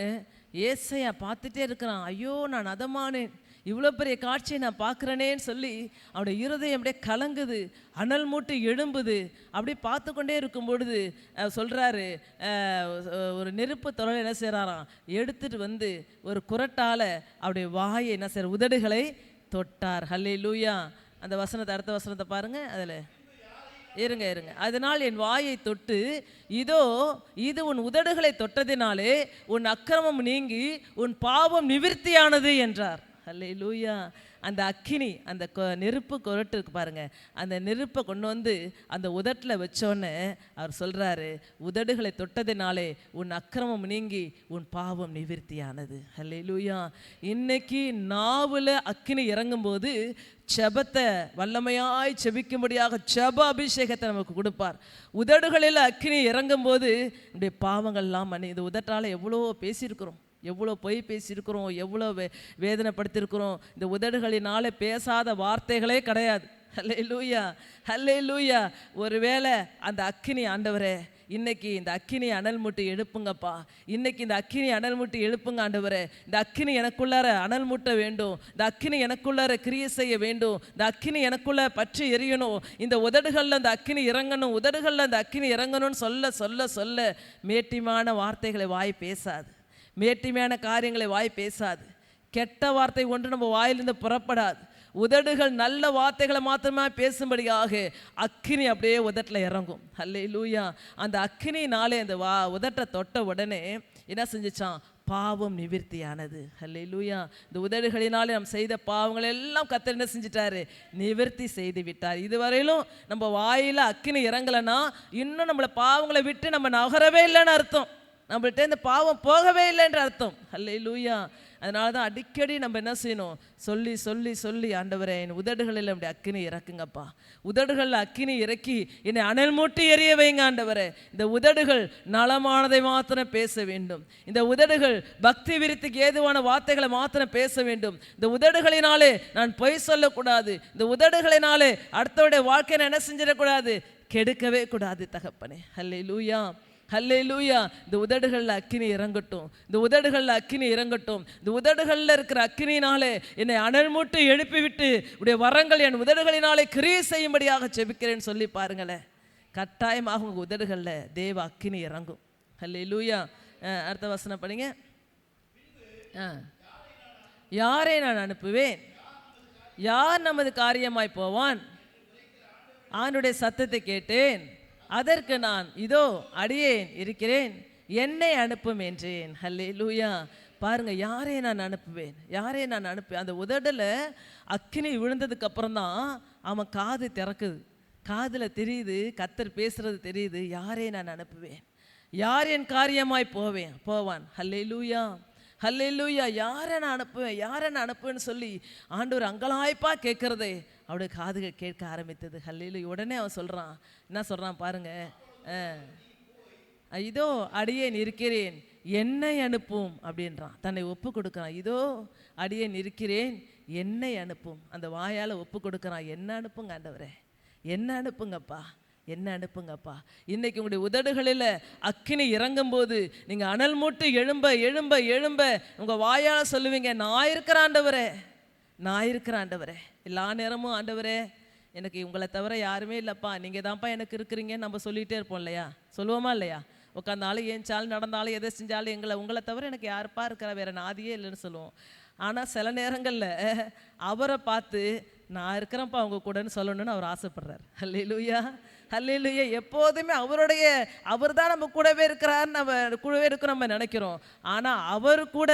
Speaker 1: ஏசாயா பார்த்துட்டே இருக்கிறான். ஐயோ நான் அதமானேன், இவ்வளோ பெரிய காட்சியை நான் பார்க்குறேனேன்னு சொல்லி அவனுடைய இருதயம் அப்படியே கலங்குது, அனல் மூட்டு எழும்புது. அப்படி பார்த்து கொண்டே இருக்கும் பொழுது சொல்கிறாரு, ஒரு நெருப்பு தொடரை என்ன செய்கிறாராம், எடுத்துகிட்டு ஒரு குரட்டால் அவருடைய வாயை என்ன செய்கிற உதடுகளை தொட்டார். ஹல்லேலூயா. அந்த வசனத்தை அடுத்த வசனத்தை பாருங்கள். அதில் இருங்க. அதனால் என் வாயை தொட்டு, இதோ இது உன் உதடுகளை தொட்டதினாலே உன் அக்கிரமம் நீங்கி உன் பாவம் நிவிர்த்தியானது என்றார். ஹல்லேலூயா. அந்த அக்கினி, அந்த நெருப்பு கொரட்டு இருக்கு பாருங்க, அந்த நெருப்பை கொண்டு அந்த உதட்டில் வச்சோன்னே அவர் சொல்கிறாரு, உதடுகளை தொட்டதினாலே உன் அக்கிரமம் நீங்கி உன் பாவம் நிவிர்த்தியானது. ஹல்லேலூயா. இன்னைக்கு நாவில் அக்கினி இறங்கும்போது ஜெபத்தை வல்லமையாய் செபிக்கும்படியாக ஜெப அபிஷேகத்தை நமக்கு கொடுப்பார். உதடுகளில் அக்கினி இறங்கும்போது நம்முடைய பாவங்கள்லாம் இந்த உதட்டால் எவ்வளோ பேசியிருக்கிறோம், எவ்வளோ பொய் பேசியிருக்கிறோம், எவ்வளோ வேதனைப்படுத்தியிருக்கிறோம். இந்த உதடுகளினாலே பேசாத வார்த்தைகளே கிடையாது. ஹல்லேலூயா. ஹல்லேலூயா. ஒருவேளை அந்த அக்கினி, ஆண்டவரே இன்னைக்கு இந்த அக்கினி அனல் மூட்டி எழுப்புங்கப்பா, இன்னைக்கு இந்த அக்கினி அனல் மூட்டி எழுப்புங்க ஆண்டவரே, இந்த அக்கினி எனக்குள்ளார அனல் மூட்ட வேண்டும், இந்த அக்கினி எனக்குள்ளார கிரியை செய்ய வேண்டும், இந்த அக்கினி எனக்குள்ள பற்றி எரியணும், இந்த உதடுகளில் அந்த அக்கினி இறங்கணும், உதடுகளில் அந்த அக்கினி இறங்கணும்னு சொல்ல சொல்ல சொல்ல மேட்டிமான வார்த்தைகளை வாய் பேசாது, மேட்டிமையான காரியங்களை வாய் பேசாது, கெட்ட வார்த்தை ஒன்று நம்ம வாயிலிருந்து புறப்படாது. உதடுகள் நல்ல வார்த்தைகளை மாத்திரமா பேசும்படியாக அக்கினி அப்படியே உதட்டில் இறங்கும். ஹல்லேலூயா. அந்த அக்கினினாலே அந்த உதட்டை தொட்ட உடனே என்ன செஞ்சிச்சான், பாவம் நிவிர்த்தியானது. ஹல்லேலூயா. இந்த உதடுகளினாலே நாம் செய்த பாவங்கள் எல்லாம் கர்த்தர் என்ன செஞ்சிட்டாரு, நிவர்த்தி செய்து விட்டார். இதுவரையிலும் நம்ம வாயில அக்கினி இறங்கலைன்னா இன்னும் நம்மளை பாவங்களை விட்டு நம்ம நகரவே இல்லைன்னு அர்த்தம், நம்மள்ட்ட இந்த பாவம் போகவே இல்லைன்ற அர்த்தம். ஹல்லேலூயா. அதனால தான் அடிக்கடி நம்ம என்ன செய்யணும், சொல்லி சொல்லி சொல்லி, ஆண்டவரே என் உதடுகளில் அப்படி அக்கினி இறக்குங்கப்பா, உதடுகளில் அக்கினி இறக்கி என்னை அனல் மூட்டி எரிய வைங்க ஆண்டவரே. இந்த உதடுகள் நலமானதை மாத்திரம் பேச வேண்டும், இந்த உதடுகள் பக்தி விருத்திக்கு ஏதுவான வார்த்தைகளை மாத்திரம் பேச வேண்டும், இந்த உதடுகளினாலே நான் பொய் சொல்லக்கூடாது, இந்த உதடுகளினாலே அடுத்தவருடைய வாழ்க்கையை நான் என்ன செஞ்சிடக்கூடாது, கெடுக்கவே கூடாது தகப்பனே. ஹல்லேலூயா. ஹல்லேலூயா. இந்த உதடுகளில் அக்கினி இறங்கட்டும், இந்த உதடுகளில் அக்கினி இறங்கட்டும், இந்த உதடுகளில் இருக்கிற அக்கினினாலே என்னை அனல் மூட்டி எழுப்பிவிட்டு உடைய வரங்கள் என் உதடுகளினாலே கிரியை செய்யும்படியாக செபிக்கிறேன்னு சொல்லி பாருங்களேன். கட்டாயமாக உங்கள் உதடுகளில் தேவ அக்கினி இறங்கும். ஹல்லேலூயா. அடுத்த வசனம் படிங்க. யாரை நான் அனுப்புவேன், யார் நமது காரியமாய் போவான், ஆண்டுடைய சத்தத்தை கேட்டேன், அதற்கு நான் இதோ அடியேன் இருக்கிறேன், என்னை அனுப்பும் என்றேன். ஹல்லேலூயா. பாருங்க, யாரே நான் அனுப்புவேன், யாரே நான் அனுப்புவேன். அந்த உதடில் அக்கினி விழுந்ததுக்கு அப்புறம் தான் அவன் காது திறக்குது, காதில் தெரியுது, கர்த்தர் பேசுறது தெரியுது, யாரே நான் அனுப்புவேன், யார் என் காரியமாய் போவான். ஹல்லேலூயா. ஹல்லேலூயா. யாரை நான் அனுப்புவேன், யாரை நான் அனுப்புவேன்னு சொல்லி ஆண்டவர் அங்கலாய்ப்பா கேட்கறதே அவருடைய காதுகள் கேட்க ஆரம்பித்தது. ஹல்லேலூயா. உடனே அவன் சொல்கிறான், என்ன சொல்கிறான் பாருங்க, இதோ அடியேன் இருக்கிறேன், என்னை அனுப்பும் அப்படின்றான். தன்னை ஒப்பு கொடுக்குறான். இதோ அடியேன் இருக்கிறேன், என்னை அனுப்பும். அந்த வாயால் ஒப்பு கொடுக்குறான். என்ன அனுப்புங்க ஆண்டவரே, என்ன அனுப்புங்கப்பா, என்ன அனுப்புங்கப்பா. இன்னைக்கு உங்களுடைய உதடுகளில் அக்கினி இறங்கும் போது நீங்கள் அனல் மூட்டு எழும்ப எழும்ப எழும்ப உங்கள் வாயால் சொல்லுவீங்க, நான் இருக்கிற ஆண்டவரே, நான் இருக்கிற ஆண்டவரே. எல்லா நேரமும் ஆண்டவரே எனக்கு உங்களை தவிர யாருமே இல்லைப்பா, நீங்கள் தான்ப்பா எனக்கு இருக்கிறீங்கன்னு நம்ம சொல்லிகிட்டே இருப்போம் இல்லையா, சொல்லுவோமா இல்லையா? உட்காந்தாலும் ஏஞ்சாலும் நடந்தாலும் எதை செஞ்சாலும் உங்களை தவிர எனக்கு யாருப்பா இருக்கிற, வேறு நாதியே இல்லைன்னு சொல்லுவோம். ஆனால் சில நேரங்களில் அவரை பார்த்து நான் இருக்கிறேன்ப்பா அவங்க கூடன்னு சொல்லணும்னு அவர் ஆசைப்படுறார். ஹல்லேலூயா, ஹல்லேலூயா. எப்போதுமே அவர் தான் நம்ம கூடவே இருக்கிறார், நம்ம கூடவே இருக்கிறோம் நம்ம நினைக்கிறோம். ஆனால் அவர் கூட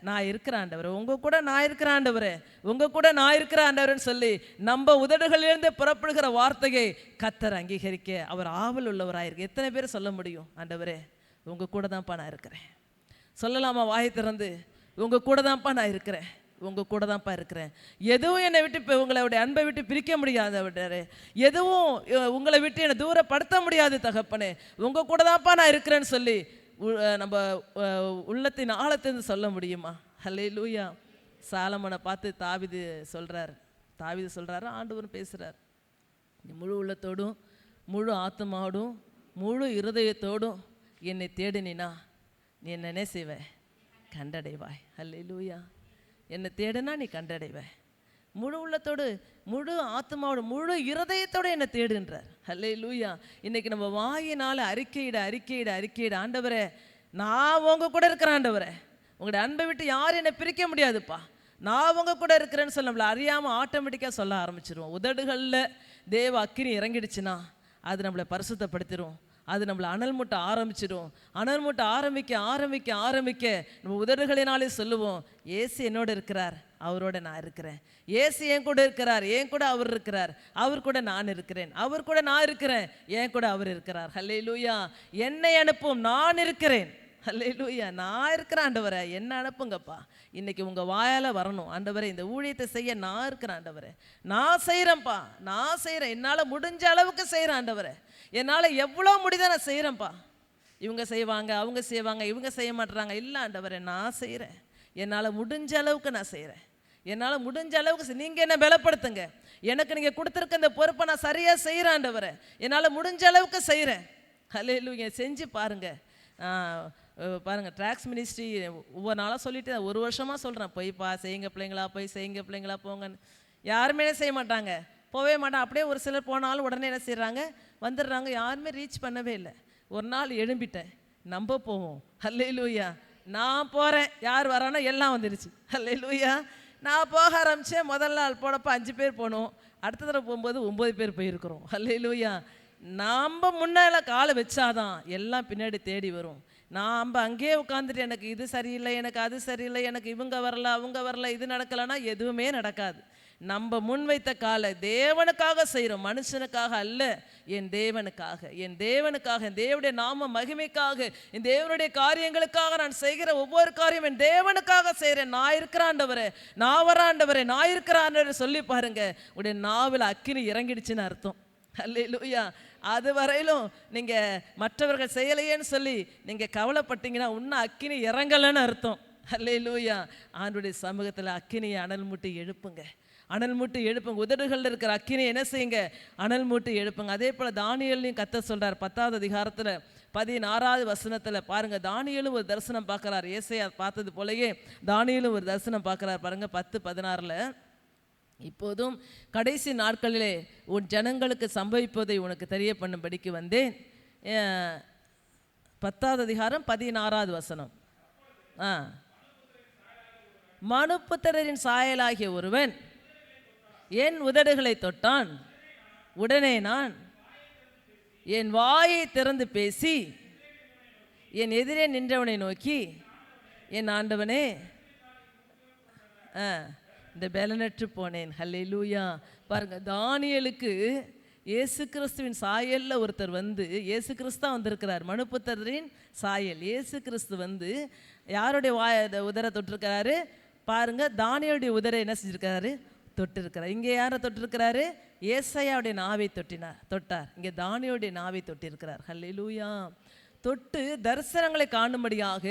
Speaker 1: நான் இருக்கிற ஆண்டவர், உங்கள் கூட நான் இருக்கிற ஆண்டவர், உங்கள் கூட நான் இருக்கிற ஆண்டவர்னு சொல்லி நம்ம உதடுகளிலிருந்து புறப்படுகிற வார்த்தையை கர்த்தர் அங்கீகரிக்க அவர் ஆவல் உள்ளவராயிருக்கு. எத்தனை பேர் சொல்ல முடியும், ஆண்டவரே உங்கள் கூட தான்ப்பா நான் இருக்கிறேன்? சொல்லலாமா வாயை திறந்து? உங்கள் கூட தான்ப்பா நான் இருக்கிறேன், உங்கள் கூட தான்ப்பா இருக்கிறேன். எதுவும் என்னை விட்டு இப்போ உங்களுடைய அன்பை விட்டு பிரிக்க முடியாது விட்டாரு, எதுவும் உங்களை விட்டு என்னை தூரப்படுத்த முடியாது தகப்பனே, உங்கள் கூட தான்ப்பா நான் இருக்கிறேன்னு சொல்லி நம்ம உள்ளத்தின் ஆழத்திலிருந்து சொல்ல முடியுமா? ஹல்லேலூயா. சாலமோனை பார்த்து தாவீது சொல்கிறாரு, ஆண்டவர் பேசுகிறார், நீ முழு உள்ளத்தோடும் முழு ஆத்மாவோடும் முழு இருதயத்தோடும் என்னை தேடினா நீ என்னன்னே செய்வே, கண்டடைவாய். ஹல்லேலூயா. என்னை தேடுனா நீ கண்டடைவ. முழு உள்ளத்தோடு முழு ஆத்மாவோடு முழு இருதயத்தோடு என்னை தேடுன்றார். ஹல்லேலூயா. இன்றைக்கி நம்ம வாயினால் அறிக்கையிட ஆண்டவரே நான் உங்கள் கூட இருக்கிறேன், ஆண்டவரே உங்களுடைய அன்பை விட்டு யாரும் என்னை பிரிக்க முடியாதுப்பா, நான் உங்கள் கூட இருக்கிறேன்னு சொல்ல நம்மளை அறியாமல் ஆட்டோமேட்டிக்காக சொல்ல ஆரம்பிச்சிருவோம். உதடுகளில் தேவ அக்கினி இறங்கிடுச்சுன்னா அது நம்மளை பரிசுத்தப்படுத்திடும், அது நம்மளை அனல் மூட்ட ஆரம்பிச்சிடும். அனல் மூட்ட ஆரம்பிக்க நம்ம உதடுகளினாலே சொல்லுவோம், ஏசு என்னோட இருக்கிறார், அவரோட நான் இருக்கிறேன். ஏசு என் கூட இருக்கிறார், என் கூட அவர் இருக்கிறார், அவர் கூட நான் இருக்கிறேன், அவர் கூட நான் இருக்கிறேன், என் கூட அவர் இருக்கிறார். ஹல்லேலூயா. என்னை அனுப்பும், நான் இருக்கிறேன். ஹல்லேலூயா. நான் இருக்கிறேன் ஆண்டவரே, என்ன அனுப்புங்கப்பா. இன்னைக்கு உங்கள் வாயால் வரணும், ஆண்டவரே இந்த ஊழியத்தை செய்ய நான் இருக்கிறேன் ஆண்டவரே, நான் செய்கிறேன்ப்பா, நான் செய்கிறேன், என்னால் முடிஞ்ச அளவுக்கு செய்கிறேன் ஆண்டவரே, என்னால் எவ்வளோ முடியுதோ நான் செய்கிறேன்ப்பா. இவங்க செய்வாங்க, அவங்க செய்வாங்க, இவங்க செய்ய மாட்டுறாங்க, இல்லை ஆண்டவரே நான் செய்கிறேன், என்னால் முடிஞ்ச அளவுக்கு நான் செய்கிறேன், என்னால் முடிஞ்ச அளவுக்கு நீங்கள் என்ன பலப்படுத்துங்க, எனக்கு நீங்கள் கொடுத்துருக்க இந்த பொறுப்பை நான் சரியாக செய்கிறேன் ஆண்டவரே, என்னால் முடிஞ்ச அளவுக்கு செய்கிறேன். ஹல்லேலூயா. செஞ்சு பாருங்கள். பாருங்கள், ட்ராக்ஸ் மினிஸ்ட்ரி ஒவ்வொரு நாளாக சொல்லிட்டு ஒரு வருஷமாக சொல்கிறேன், போய்ப்பா செய்யுங்க பிள்ளைங்களா, போய் செய்யுங்க பிள்ளைங்களா போங்கன்னு. யாருமே என்ன செய்ய மாட்டாங்க, போகவே மாட்டாங்க. அப்படியே ஒரு சிலர் போனாலும் உடனே என்ன செய்கிறாங்க, வந்துடுறாங்க. யாருமே ரீச் பண்ணவே இல்லை. ஒரு நாள் எழும்பிட்டேன், நம்ப போவோம். ஹல்லேலூயா. நான் போகிறேன், யார் வரானோ எல்லாம் வந்துடுச்சு. ஹல்லேலூயா. நான் போக ஆரம்பித்தேன். முதல் நாள் போனப்போ 5 பேர் போனோம், அடுத்த தடவை போகும்போது 9 பேர் போயிருக்கிறோம். ஹல்லேலூயா. நாம் முன்னால் காலை வச்சாதான் எல்லாம் பின்னாடி தேடி வரும். நாம் அங்கேயே உட்காந்துட்டு எனக்கு இது சரியில்லை, எனக்கு அது சரியில்லை, எனக்கு இவங்க வரல அவங்க வரல, இது நடக்கலைன்னா எதுவுமே நடக்காது. நம்ம முன்வைத்த காலை தேவனுக்காக செய்கிறோம், மனுஷனுக்காக அல்ல, என் தேவனுக்காக, என் தேவனுடைய நாம மகிமைக்காக, என் தேவனுடைய காரியங்களுக்காக நான் செய்கிற ஒவ்வொரு காரியம் என் தேவனுக்காக செய்கிறேன். நான் இருக்கிற ஆண்டவரே, நான் வர ஆண்டவரே, நான் இருக்கிற ஆண்டவரே சொல்லி பாருங்க, உடைய நாவில் அக்கினி இறங்கிடுச்சுன்னு அர்த்தம். அல்லேலூயா. அது வரையிலும் நீங்கள் மற்றவர்கள் செய்யலையேன்னு சொல்லி நீங்கள் கவலைப்பட்டீங்கன்னா இன்னும் அக்கினி இறங்கலைன்னு அர்த்தம். அல்லேலூயா. ஆண்டவருடைய சமூகத்தில் அக்கினியை அனல் மூட்டி எழுப்புங்க, அனல் மூட்டி எழுப்புங்க. உதடுகளில் இருக்கிற அக்கினியை என்ன செய்யுங்க, அனல் மூட்டி எழுப்புங்க. அதே போல் தானியேலையும் கர்த்தர் சொல்கிறார் 10வது அதிகாரத்தில் 16வது வசனத்தில் பாருங்கள். தானியேலும் ஒரு தரிசனம் பார்க்குறார், ஏசாயா பார்த்தது போலயே தானியேலும் ஒரு தரிசனம் பார்க்குறார் பாருங்கள். 10:16 இப்போதும் கடைசி நாட்களிலே உன் ஜனங்களுக்கு சம்பவிப்பதை உனக்கு தெரிய பண்ணும்படிக்கு வந்தேன். 10வது அதிகாரம் 16வது வசனம். மனுப்புத்திரரின் சாயலாகிய ஒருவன் என் உதடுகளை தொட்டான், உடனே நான் என் வாயை திறந்து பேசி என் எதிரே நின்றவனை நோக்கி, என் ஆண்டவனே இந்த பலனற்று போனேன். ஹல்லேலூயா. பாருங்க, தானியேலுக்கு இயேசு கிறிஸ்துவின் சாயலில் ஒருத்தர் வந்து, இயேசு கிறிஸ்து தான் வந்திருக்கிறார், மனுப்புத்திரரின் சாயல். இயேசு கிறிஸ்து வந்து யாருடைய உதரை தொட்டிருக்கிறாரு பாருங்க, தானியேலுடைய உதரை என்ன செஞ்சிருக்கிறாரு, தொட்டிருக்கிறார். இங்கே யாரை தொட்டிருக்கிறாரு, ஏசாயாவுடைய நாவை தொட்டார். இங்கே தானியேலுடைய நாவை தொட்டிருக்கிறார். ஹல்லேலூயா. தொட்டு தரிசனங்களை காணும்படியாக,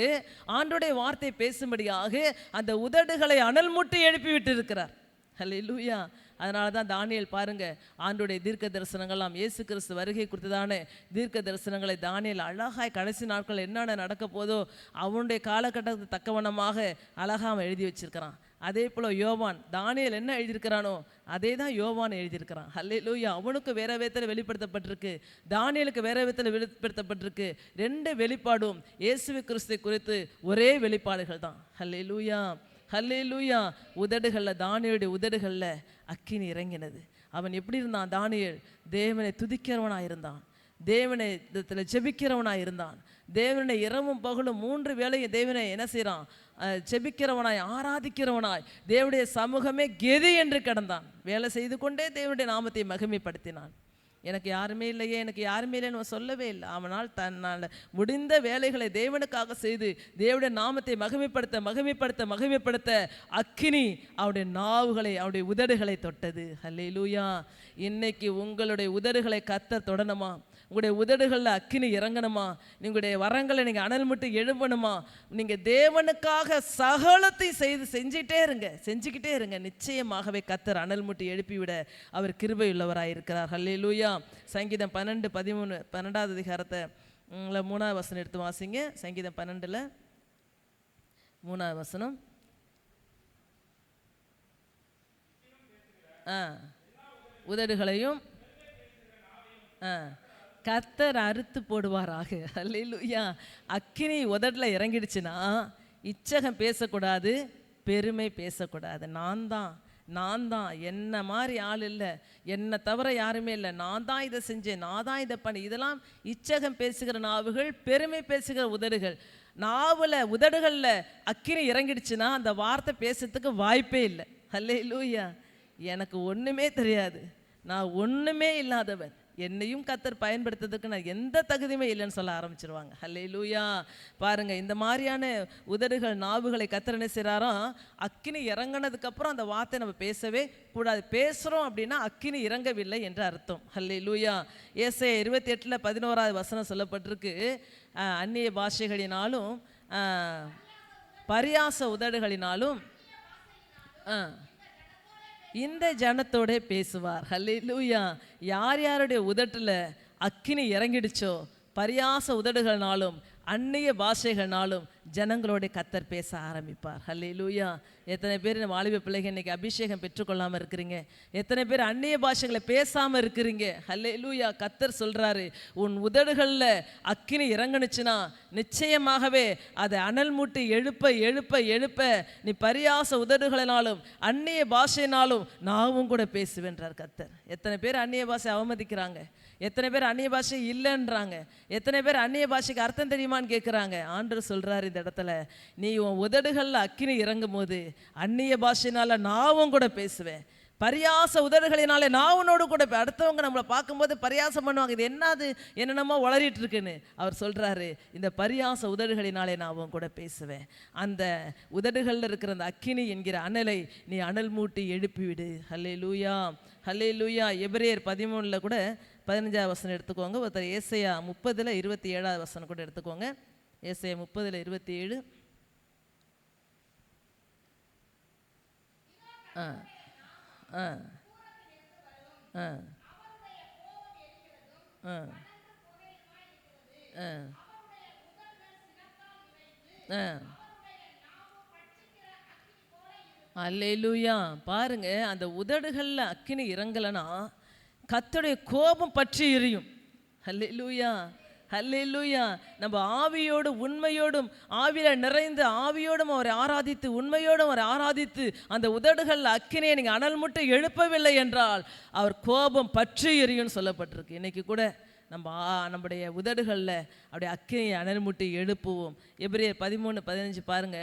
Speaker 1: ஆண்டோடைய வார்த்தை பேசும்படியாக அந்த உதடுகளை அனல் மூட்டி எழுப்பி விட்டு இருக்கிறார். ஹல்லேலூயா. அதனால தான் தானியேல் பாருங்க, ஆண்டோடைய தீர்க்க தரிசனங்கள்லாம் இயேசு கிறிஸ்து வருகை குறித்ததான தீர்க்க தரிசனங்களை தானியேல் அழகாய் கடைசி நாட்கள் என்னென்ன நடக்க போதோ அவனுடைய காலகட்டத்துக்கு தக்கவனமாக அழகாக அவன் எழுதி வச்சிருக்கிறான். அதே போல் யோவான், தானியேல் என்ன எழுதியிருக்கிறானோ அதே தான் யோவான் எழுதியிருக்கிறான். ஹல்லேலூயா. அவனுக்கு வேற விதத்தில் வெளிப்படுத்தப்பட்டிருக்கு, தானியேலுக்கு வேற விதத்தில் வெளிப்படுத்தப்பட்டிருக்கு. ரெண்டு வெளிப்பாடும் இயேசு கிறிஸ்துவை குறித்து ஒரே வெளிப்பாடுகள் தான். ஹல்லேலூயா, ஹல்லேலூயா. உதடுகளில், தானியேலுடைய உதடுகளில் அக்கினி இறங்கினது. அவன் எப்படி இருந்தான், தானியேல் தேவனை துதிக்கிறவனாக இருந்தான், தேவனை ஜெபிக்கிறவனாக இருந்தான். தேவனை இரவும் பகலும் 3 வேளையும் தேவனை என்ன செய்கிறான், ஜெபிக்கிறவனாய், ஆராதிக்கிறவனாய், தேவனுடைய சமூகமே கெதி என்று கிடந்தான். வேலை செய்து கொண்டே தேவனுடைய நாமத்தை மகிமைப்படுத்தினான். எனக்கு யாருமே இல்லையே, எனக்கு யாருமே இல்லைன்னு சொல்லவே இல்லை. அவனால் தன்னால் முடிந்த வேலைகளை தேவனுக்காக செய்து தேவனுடைய நாமத்தை மகிமைப்படுத்த அக்கினி அவருடைய நாவுகளை, அவருடைய உதடுகளை தொட்டது. ஹல்லேலூயா. இன்னைக்கு உங்களுடைய உதடுகளை கர்த்தர் தொடணுமா, உங்களுடைய உதடுகளில் அக்கினி இறங்கணுமா, உங்களுடைய வரங்களை நீங்கள் அனல் முட்டி எழுப்பணுமா, நீங்கள் தேவனுக்காக சகலத்தையும் செஞ்சுக்கிட்டே இருங்க. நிச்சயமாகவே கர்த்தர் அனல் முட்டி எழுப்பிவிட அவர் கிருபை உள்ளவராக இருக்கிறார். ஹல்லேலூயா. சங்கீதம் 12:13 12வது அதிகாரத்தை 3வது வசனம் எடுத்து வாசிங்க. சங்கீதம் 12 3வது வசனம். உதடுகளையும் கர்த்தர் அறுத்து போடுவாராக. ஹல்லேலூயா. அக்கினி உதட்டில் இறங்கிடுச்சுன்னா இச்சகம் பேசக்கூடாது, பெருமை பேசக்கூடாது. நான் தான் என்ன மாதிரி ஆள் இல்லை, என்னை தவிர யாருமே இல்லை, நான் தான் இதை செஞ்சேன், நான் தான் இதை பண்ணி, இதெல்லாம் இச்சகம் பேசுகிற நாவுகள், பெருமை பேசுகிற உதடுகள். உதடுகளில் அக்கினி இறங்கிடுச்சுன்னா அந்த வார்த்தை பேசுறதுக்கு வாய்ப்பே இல்லை. ஹல்லேலூயா. எனக்கு ஒன்றுமே தெரியாது, நான் ஒன்றுமே இல்லாதவன், என்னையும் கர்த்தர் பயன்படுத்துறதுக்கு நான் எந்த தகுதியுமே இல்லைன்னு சொல்ல ஆரம்பிச்சிருவாங்க. ஹல்லேலூயா. பாருங்க, இந்த மாதிரியான உதடுகள், நாவுகளை கர்த்தர் என்ன செய்கிறாராம், அக்கினி இறங்கினதுக்கப்புறம் அந்த வார்த்தை நம்ம பேசவே கூடாது. பேசுகிறோம் அப்படின்னா அக்கினி இறங்கவில்லை என்று அர்த்தம். ஹல்லேலூயா. ஏசாயா 28:11வது வசனம் சொல்லப்பட்டிருக்கு, அந்நிய பாஷைகளினாலும் பரியாச உதடுகளினாலும் இந்த ஜனத்தோட பேசுவார். ஹல்லேலூயா. யார் யாருடைய உதட்டில் அக்கினி இறங்கிடுச்சோ, பரியாச உதடுகள்னாலும் அந்நிய பாஷைகள்னாலும் ஜனங்களோட கர்த்தர் பேச ஆரம்பிப்பார். ஹல்லேலூயா. எத்தனை பேர் வாலிப பிள்ளைகள் இன்னைக்கு அபிஷேகம் பெற்றுக்கொள்ளாமல் இருக்கிறீங்க? எத்தனை பேர் அந்நிய பாஷைகளை பேசாமல் இருக்கிறீங்க? ஹல்லேலூயா. கர்த்தர் சொல்கிறாரு, உன் உதடுகளில் அக்கினி இறங்குனுச்சுன்னா நிச்சயமாகவே அதை அனல் மூட்டி எழுப்ப நீ பரியாச உதடுகளினாலும் அந்நிய பாஷையினாலும் நாவும் கூட பேசுவேன்றார் கர்த்தர். எத்தனை பேர் அந்நிய பாஷை அவமதிக்கிறாங்க, எத்தனை பேர் அந்நிய பாஷை இல்லைன்றாங்க, எத்தனை பேர் அந்நிய பாஷைக்கு அர்த்தம் தெரியுமான்னு கேட்குறாங்க. ஆண்டவர் சொல்கிறார் இந்த இடத்துல, நீ உன் உதடுகளில் அக்கினி இறங்கும் போது அந்நிய பாஷையினால நாவும் கூட பேசுவேன், பரியாச உதடுகளினாலே நான் உன்னோடு கூட. அடுத்தவங்க நம்மளை பார்க்கும்போது பரியாசம் பண்ணுவாங்க, இது என்னென்னமோ வளரிட்டு இருக்குன்னு. அவர் சொல்கிறாரு, இந்த பரியாச உதடுகளினாலே நான் அவன் கூட பேசுவேன். அந்த உதடுகளில் இருக்கிற அந்த அக்கினி என்கிற அனலை நீ அனல் மூட்டி எழுப்பிவிடு. ஹல்லேலூயா, ஹல்லேலூயா. எபிரேயர் 13 கூட 15வது வசனம் எடுத்துக்கோங்க. ஒருத்தர் ஏசாயா 30:27வது வசனம் கூட எடுத்துக்கோங்க. ஏசாயா 30:27. அல்லேலூயா. பாருங்க, அந்த உதடுகளில் அக்கினி இறங்கலைன்னா கர்த்தருடைய கோபம் பற்றி எரியும். அல்லேலூயா, அல்லேலூயா. நம்ம ஆவியோடு உண்மையோடும் ஆவியில் நிறைந்து ஆவியோடும் அவரை ஆராதித்து உண்மையோடும் அவரை ஆராதித்து அந்த உதடுகளில் அக்கினியை நீங்கள் அனல் முட்டை எழுப்பவில்லை என்றால் அவர் கோபம் பற்றி எரியும்னு சொல்லப்பட்டிருக்கு. இன்றைக்கி கூட நம்முடைய உதடுகளில் அப்படியே அக்கினியை அனல் முட்டை எழுப்புவோம். எபிரேயர் 13:15 பாருங்க.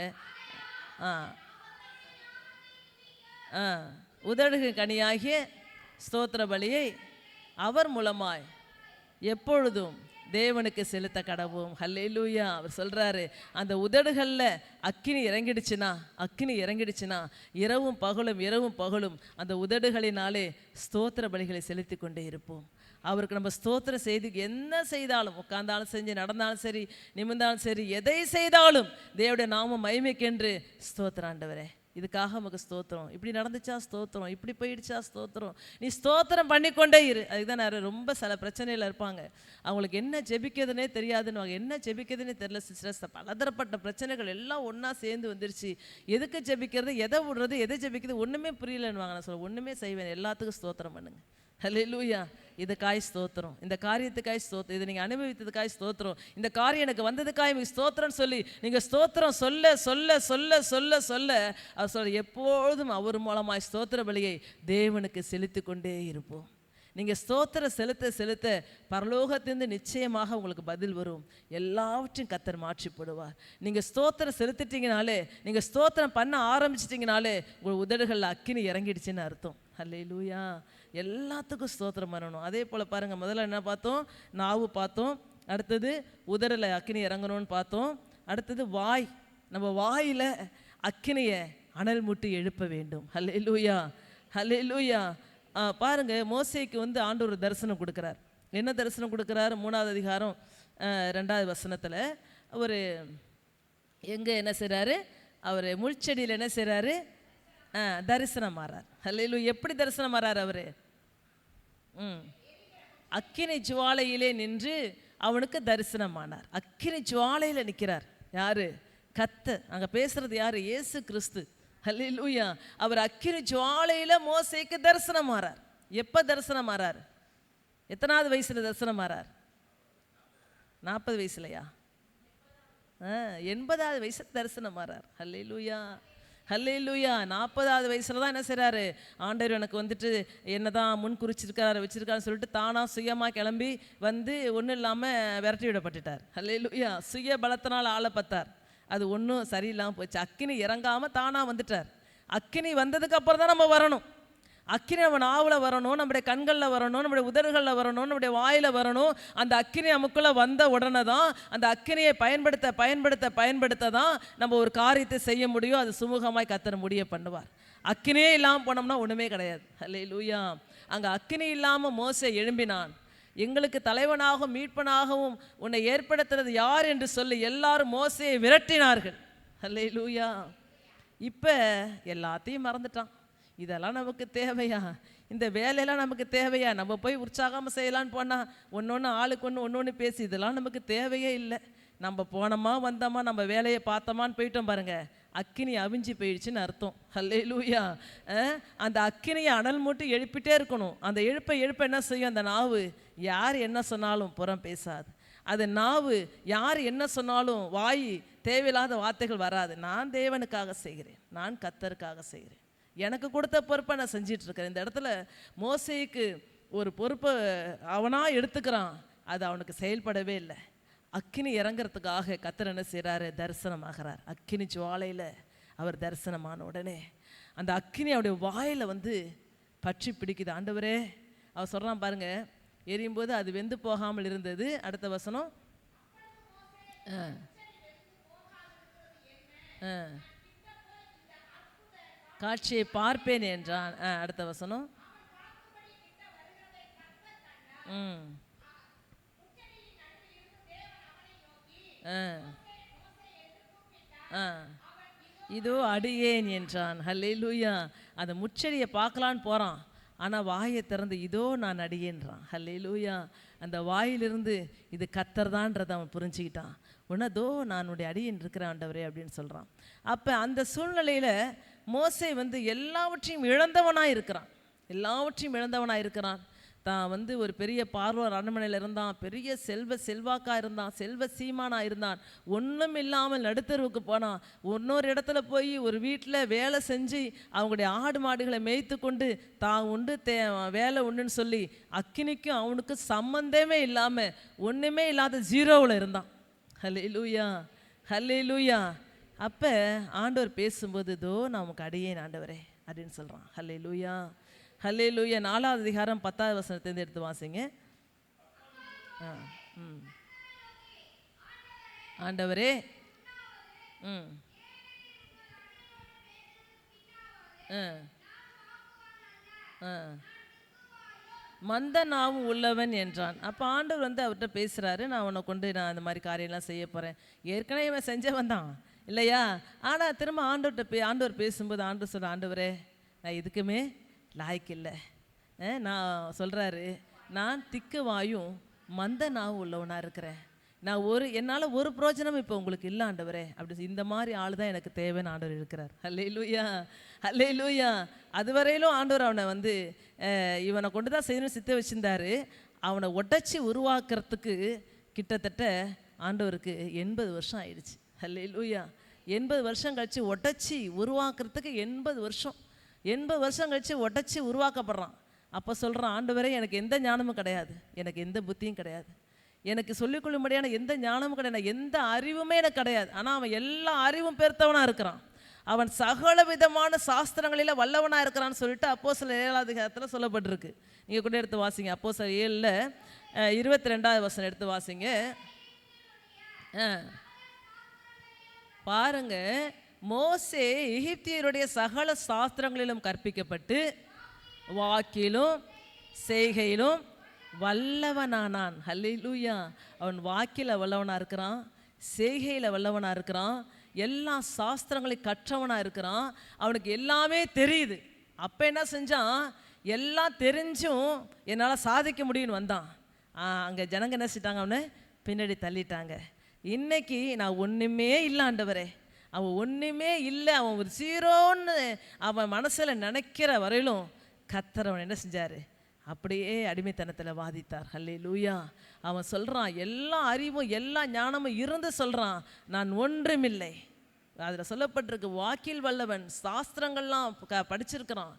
Speaker 1: உதடுகள் கனியாகிய ஸ்தோத்திர பலியை அவர் மூலமாய் எப்பொழுதும் தேவனுக்கு செலுத்த கடவோம். ஹல்லேலூயா. அவர் சொல்கிறாரு, அந்த உதடுகளில் அக்கினி இறங்கிடுச்சுன்னா இரவும் பகலும் அந்த உதடுகளினாலே ஸ்தோத்திர பலிகளை செலுத்தி கொண்டே இருப்போம். அவருக்கு நம்ம ஸ்தோத்திரம் செய்து என்ன செய்தாலும், உட்கார்ந்தாலும் செஞ்சு, நடந்தாலும் சரி, நிமிர்ந்தாலும் சரி, எதை செய்தாலும் தேவனுடைய நாம மகிமைக்கென்று ஸ்தோத்திரம் ஆண்டவரே, இதுக்காக நமக்கு ஸ்தோத்திரம், இப்படி நடந்துச்சா ஸ்தோத்திரம், இப்படி போயிடுச்சா ஸ்தோத்திரம், நீ ஸ்தோத்திரம் பண்ணிக்கொண்டே இரு. அதுதான் நிறைய ரொம்ப சில பிரச்சனையில் இருப்பாங்க, அவங்களுக்கு என்ன ஜெபிக்கிறதுனே தெரியாதுன்னு, என்ன ஜெபிக்கிறதுனே தெரியல சிஸ்டர், பலதரப்பட்ட பிரச்சனைகள் எல்லாம் ஒன்றா சேர்ந்து வந்துருச்சு, எதுக்கு ஜெபிக்கிறது, எதை விடுறது, எதை ஜெபிக்கிறது ஒன்றுமே புரியலன்னு வாங்க. நான் சொல்ல ஒன்றுமே செய்வேன், எல்லாத்துக்கும் ஸ்தோத்திரம் பண்ணுங்க. ஹல்லேலூயா. இதுக்காய் ஸ்தோத்திரம், இந்த காரியத்துக்காய் ஸ்தோத்திரம், இதை நீங்கள் அனுபவித்ததுக்காய் ஸ்தோத்திரம், இந்த காரியம் எனக்கு வந்ததுக்காய் நீங்கள் ஸ்தோத்திரம்னு சொல்லி நீங்கள் ஸ்தோத்திரம் சொல்ல சொல்ல சொல்ல சொல்ல சொல்ல அவர் சொல்ல எப்பொழுதும் அவர் மூலமாய் ஸ்தோத்திர பலியை தேவனுக்கு செலுத்தி கொண்டே இருப்போம். நீங்கள் ஸ்தோத்திரம் செலுத்த செலுத்த பரலோகத்திலிருந்து நிச்சயமாக உங்களுக்கு பதில் வரும். எல்லாவற்றையும் கர்த்தர் மாற்றிப்படுவார். நீங்கள் ஸ்தோத்திரம் செலுத்திட்டீங்கனாலே, நீங்கள் ஸ்தோத்திரம் பண்ண ஆரம்பிச்சிட்டிங்கனாலே உங்கள் உதடுகளில் அக்கினி இறங்கிடுச்சுன்னு அர்த்தம். ஹல்லேலூயா. எல்லாத்துக்கும் ஸ்தோத்திரம் பண்ணணும். அதே போல் பாருங்கள், முதல்ல என்ன பார்த்தோம், நாவு பார்த்தோம், அடுத்தது உதடில் அக்கினி இறங்கணும்னு பார்த்தோம், அடுத்தது வாய், நம்ம வாயில் அக்கினியை அனல் மூட்டி எழுப்ப வேண்டும். ஹல்லேலூயா, ஹல்லேலூயா. பாருங்கள், மோசேக்கு ஆண்டவர் தரிசனம் கொடுக்குறார். என்ன தரிசனம் கொடுக்குறாரு? 3ஆவது அதிகாரம் 2வது வசனத்தில் அவர் எங்கே என்ன செய்கிறாரு, அவர் முள்செடியில் என்ன செய்கிறாரு, தரிசனம் மாறார். ஹல்லேலூயா. எப்படி தரிசனம் மாறார் அவர்? அக்கினி ஜுவாலையிலே நின்று அவனுக்கு தரிசனமானார். அக்கினி ஜுவாலையில் நிற்கிறார். யாரு? கர்த்தர். அங்கே பேசுறது யாரு? இயேசு கிறிஸ்து. ஹல்லேலூயா. அவர் அக்கினி ஜுவாலையில் மோசேக்கு தரிசனம் மாறார். எப்போ தரிசனம் மாறார்? எத்தனாவது வயசில் தரிசனம் மாறார்? 40 வயசுலையா? 80வது வயசுல தரிசனம் மாறார். ஹல்லேலூயா, ஹல்லேலூயா. 40வது வயசில் தான் என்ன செய்கிறாரு, ஆண்டவர் எனக்கு என்னதான் முன் குறிச்சிருக்காரு வச்சிருக்காருன்னு சொல்லிட்டு தானாக சுயமாக கிளம்பி ஒன்றும் இல்லாமல் விரட்டி விடப்பட்டுட்டார். ஹல்லேலூயா. சுய பலத்தினால் ஆளை பார்த்தார், அது ஒன்றும் சரியில்லாமல் போச்சு. அக்கினி இறங்காமல் தானாக வந்துட்டார். அக்கினி வந்ததுக்கு அப்புறம் தான் நம்ம வரணும். அக்கினி நம்ம நாவில் வரணும், நம்முடைய கண்களில் வரணும், நம்முடைய உதடுகளில் வரணும், நம்முடைய வாயில் வரணும். அந்த அக்கினி நமக்குள்ளே வந்த உடனே தான் அந்த அக்கினியை பயன்படுத்த பயன்படுத்த பயன்படுத்த தான் நம்ம ஒரு காரியத்தை செய்ய முடியும். அது சுமூகமாய் கர்த்தர் முடிய பண்ணுவார். அக்கினியே இல்லாமல் போனோம்னா ஒன்றுமே கிடையாது. ஹல்லேலூயா. அங்கே அக்கினி இல்லாமல் மோசே எழும்பினான். எங்களுக்கு தலைவனாகவும் மீட்பனாகவும் உன்னை ஏற்படுத்துறது யார் என்று சொல்லி எல்லாரும் மோசேயை விரட்டினார்கள். ஹல்லேலூயா. இப்போ எல்லாத்தையும் மறந்துட்டான். இதெல்லாம் நமக்கு தேவையா? இந்த வேலையெல்லாம் நமக்கு தேவையா? நம்ம போய் உற்சாகமாக செய்யலான்னு போனால் ஒன்று ஆளுக்கு ஒன்று பேசி இதெல்லாம் நமக்கு தேவையே இல்லை. நம்ம போனோமா வந்தோமா நம்ம வேலையை பார்த்தோமான்னு போயிட்டோம் பாருங்கள், அக்கினி அவிஞ்சு போயிடுச்சுன்னு அர்த்தம். ஹல்லேலூயா. அந்த அக்கினியை அனல் மூட்டி எழுப்பிட்டே இருக்கணும். அந்த எழுப்ப என்ன செய்யும்? அந்த நாவு யார் என்ன சொன்னாலும் புறம் பேசாது. அது நாவு யார் என்ன சொன்னாலும் வாய் தேவையில்லாத வார்த்தைகள் வராது. நான் தேவனுக்காக செய்கிறேன், நான் கர்த்தருக்காக செய்கிறேன், எனக்கு கொடுத்த பொறுப்பை நான் செஞ்சிட்ருக்கிறேன். இந்த இடத்துல மோசேக்கு ஒரு பொறுப்பை அவனாக எடுத்துக்கிறான், அது அவனுக்கு செயல்படவே இல்லை. அக்கினி இறங்கிறதுக்காக கர்த்தர் என்ன செய்கிறாரு? தரிசனமாகிறார். அக்கினி ஜுவாலையில் அவர் தரிசனமான உடனே அந்த அக்கினி அவருடைய வாயில் பற்றி பிடிக்குது. ஆண்டவரே, அவர் சொல்கிறான் பாருங்க, எரியும் போது அது வெந்து போகாமல் இருந்தது. அடுத்த வசனம், காட்சியை பார்ப்பேன் என்றான். அடுத்த வசனம், இதோ அடியேன் என்றான். ஹல்லேலூயா. அந்த முச்செடியை பார்க்கலான்னு போகிறான், ஆனால் வாயை திறந்து இதோ நான் அடியேன்றான். ஹல்லேலூயா. அந்த வாயிலிருந்து இது கர்த்தர் தான்றதை அவன் புரிஞ்சுக்கிட்டான். உன்னதோ நான் உன்னுடைய அடியேன் இருக்கிறேன் ஆண்டவரே அப்படின்னு சொல்கிறான். அப்போ அந்த சூழ்நிலையில் மோசே எல்லாவற்றையும் இழந்தவனாக இருக்கிறான். தான் ஒரு பெரிய பார்வோர் அரண்மனையில் இருந்தான், பெரிய செல்வாக்காக இருந்தான், செல்வ சீமானாக இருந்தான். ஒன்றும் இல்லாமல் நடுத்தருவுக்கு போனான். இன்னொரு இடத்துல போய் ஒரு வீட்டில் வேலை செஞ்சு அவங்களுடைய ஆடு மாடுகளை மேய்த்து கொண்டு தான் உண்டு வேலை உண்டுன்னு சொல்லி அக்கினிக்கும் அவனுக்கும் சம்பந்தமே இல்லாமல் ஒன்றுமே இல்லாத ஜீரோவில் இருந்தான். ஹல்லேலூயா, ஹல்லேலூயா. அப்போ ஆண்டவர் பேசும்போது இதோ நான் உனக்கு அடியேன் ஆண்டவரே அப்படின்னு சொல்கிறான். ஹல்லேலூயா, ஹல்லேலூயா. 4வது அதிகாரம் 10வது வசனத்திலிருந்து எடுத்து வாசிங்க. ஆண்டவரே மந்த நாவும் உள்ளவன் என்றான். அப்போ ஆண்டவர் வந்து அவர்கிட்ட பேசுகிறாரு, நான் உன்னை கொண்டு நான் அந்த மாதிரி காரியம்லாம் செய்ய போகிறேன். ஏற்கனவே இவன் செஞ்சவன் தான் இல்லையா? ஆனால் திரும்ப ஆண்டவர் பேசும்போது ஆண்டவர் சொல்ற, ஆண்டவரே நான் இதுக்குமே லாய்க்கு இல்லை. நான் சொல்கிறாரு, நான் திக்கு வாயும் மந்த நாவும் உள்ளவனாக இருக்கிறேன். நான் என்னால் ஒரு பிரயோஜனம் இப்போ உங்களுக்கு இல்லை ஆண்டவரே. அப்படி இந்த மாதிரி ஆள் தான் எனக்கு தேவைன்னு ஆண்டவர் இருக்கிறார். ஹல்லேலூயா, ஹல்லேலூயா. அதுவரையிலும் ஆண்டவர் அவனை வந்து இவனை கொண்டு தான் செய்யணும்னு சித்த வச்சுருந்தாரு. அவனை உடைச்சி உருவாக்குறதுக்கு கிட்டத்தட்ட ஆண்டவருக்கு 80 வருஷம் ஆயிடுச்சு. ஹல்லேலூயா. 80 வருஷம் கழித்து உடைச்சி உருவாக்குறதுக்கு 80 வருஷம் கழித்து உடைச்சி உருவாக்கப்படுறான். அப்போ சொல்கிறான், ஆண்டவரே எனக்கு எந்த ஞானமும் கிடையாது, எனக்கு எந்த புத்தியும் கிடையாது, எனக்கு சொல்லிக்கொள்ளும்படியான எந்த ஞானமும் கிடையாது, எந்த அறிவுமே எனக்கு கிடையாது. ஆனால் அவன் எல்லா அறிவும் பெருத்தவனாக இருக்கிறான். அவன் சகல விதமான சாஸ்திரங்களில் வல்லவனாக இருக்கிறான்னு சொல்லிட்டு அப்போஸ்தலர் 7வது அதிகாரத்தில் சொல்லப்பட்டிருக்கு. நீங்கள் கூட எடுத்து வாசிங்க. அப்போஸ்தலர் 7ல் 22வது வசனம் எடுத்து வாசிங்க. பாருங்க, மோசே எகிப்தியருடைய சகல சாஸ்திரங்களிலும் கற்பிக்கப்பட்டு வாக்கிலும் செய்கையிலும் வல்லவனானான். ஹல்லேலூயா. அவன் வாக்கில் வல்லவனாக இருக்கிறான், செய்கையில் வல்லவனாக இருக்கிறான், எல்லா சாஸ்திரங்களையும் கற்றவனாக இருக்கிறான். அவனுக்கு எல்லாமே தெரியுது. அப்போ என்ன செஞ்சான்? எல்லாம் தெரிஞ்சும் என்னால் சாதிக்க முடியும்னு வந்தான். அங்கே ஜனங்க என்ன செஞ்சிட்டாங்க? அவனை பின்னாடி தள்ளிட்டாங்க. இன்னைக்கு நான் ஒன்றுமே இல்லை ஆண்டவரே, அவன் ஒன்றுமே இல்லை, அவன் ஒரு ஜீரோன்னு அவன் மனசில் நினைக்கிற வரையிலும் கர்த்தர் அவன் என்ன செஞ்சார்? அப்படியே அடிமைத்தனத்தில் வாதித்தார். ஹல்லேலூயா. அவன் சொல்கிறான், எல்லா அறிவும் எல்லா ஞானமும் இருந்து சொல்கிறான், நான் ஒன்றுமில்லை. அதில் சொல்லப்பட்டிருக்கு, வாக்கில் வல்லவன், சாஸ்திரங்கள்லாம் படிச்சிருக்கிறான்,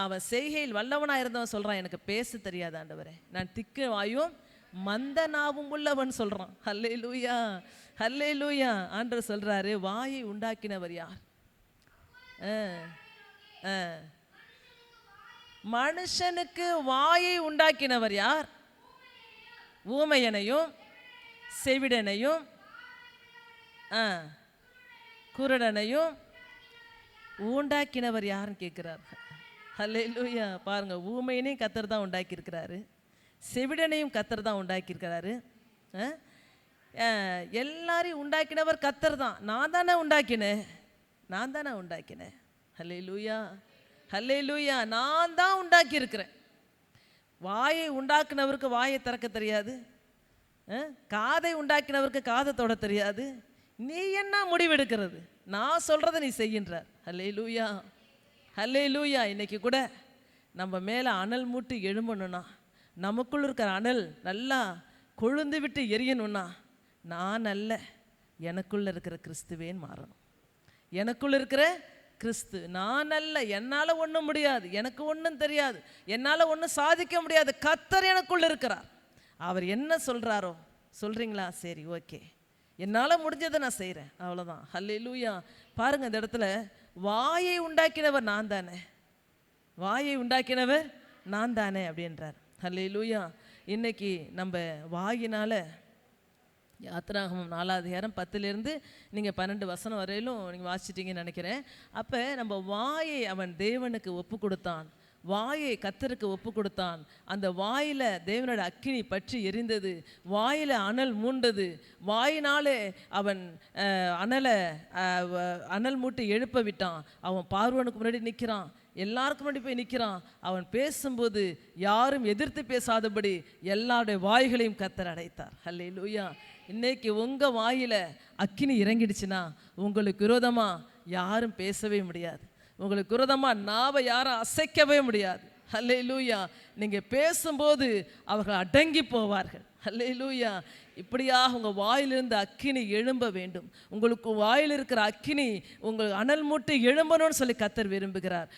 Speaker 1: அவன் செய்கையில் வல்லவனாக இருந்தவன் சொல்கிறான், எனக்கு பேச தெரியாது ஆண்டவரே, நான் திக்கு வாயும் மந்த நாவும் உள்ளவன் சொல்கிறான். ஹல்லேலூயா, ஹல்லேலூயா. ஆண்டவர் சொல்கிறாரு, வாயை உண்டாக்கினவர் யார்? மனுஷனுக்கு வாயை உண்டாக்கினவர் யார்? ஊமையனையும் செவிடனையும் குருடனையும் உண்டாக்கினவர் யாருன்னு கேட்குறார். ஹல்லேலூயா. பாருங்க, ஊமையனையும் கர்த்தர் தான் உண்டாக்கியிருக்கிறாரு, செவிடனையும் கர்த்தர் தான் உண்டாக்கியிருக்கிறாரு, எல்லாரையும் உண்டாக்கினவர் கர்த்தர் தான். நான் தானே உண்டாக்கினேன். ஹல்லேலூயா, ஹல்லேலூயா. நான் தான் உண்டாக்கி இருக்கிறேன். வாயை உண்டாக்கினவருக்கு வாயை திறக்க தெரியாது, காதை உண்டாக்கினவருக்கு காதை தொட தெரியாது. நீ என்ன முடிவெடுக்கிறது? நான் சொல்கிறத நீ செய்கின்றார். ஹல்லேலூயா, ஹல்லேலூயா. இன்னைக்கு கூட நம்ம மேலே அனல் மூட்டு எழும்பணும்னா, நமக்குள்ள இருக்கிற அனல் நல்லா கொழுந்து விட்டு எரியணும்னா, நான் அல்ல, எனக்குள்ள இருக்கிற கிறிஸ்துவேன்னு மாறணும். எனக்குள்ள இருக்கிற கிறிஸ்து. நான் அல்ல, என்னால் ஒன்றும் முடியாது, எனக்கு ஒன்றும் தெரியாது, என்னால் ஒன்றும் சாதிக்க முடியாது. கர்த்தர் எனக்குள்ள இருக்கிறார். அவர் என்ன சொல்கிறாரோ சொல்கிறீங்களா? சரி, ஓகே, என்னால் முடிஞ்சதை நான் செய்கிறேன், அவ்வளோதான். ஹல்லேலூயா. பாருங்கள், இந்த இடத்துல வாயை உண்டாக்கினவர் நான் தானே, வாயை உண்டாக்கினவர் நான் தானே அப்படின்றார். ஹல்லேலூயா. இன்னைக்கு நம்ம வாயினால் யாத்திராகமம் 4வது அதிகாரம் 10லேருந்து நீங்கள் 12 வசனம் வரையிலும் நீங்கள் வாசிச்சிட்டிங்கன்னு நினைக்கிறேன். அப்போ நம்ம வாயை அவன் தேவனுக்கு ஒப்பு கொடுத்தான், வாயை கர்த்தருக்கு ஒப்பு கொடுத்தான். அந்த வாயில் தேவனோட அக்கினி பற்றி எரிந்தது, வாயில் அனல் மூண்டது. வாயினாலே அவன் அனல் மூட்டி எழுப்ப விட்டான். அவன் பார்வோனுக்கு முன்னாடி நிற்கிறான், எல்லாருக்கும் முன்னாடி போய் நிற்கிறான். அவன் பேசும்போது யாரும் எதிர்த்து பேசாதபடி எல்லாருடைய வாய்களையும் கர்த்தர் அடைத்தார். ஹல்லேலூயா. இன்னைக்கு உங்கள் வாயில் அக்கினி இறங்கிடுச்சுன்னா உங்களுக்கு விரோதமாக யாரும் பேசவே முடியாது, உங்களுக்கு விரோதமாக நாவை யாரும் அசைக்கவே முடியாது. ஹல்லேலூயா. நீங்கள் பேசும்போது அவர்கள் அடங்கி போவார்கள். ஹல்லேலூயா. இப்படியாக உங்கள் வாயிலிருந்து அக்கினி எழும்ப வேண்டும். உங்களுக்கு வாயில் இருக்கிற அக்கினி உங்கள் அனல் மூட்டி எழும்பணும்னு சொல்லி கர்த்தர் விரும்புகிறார்.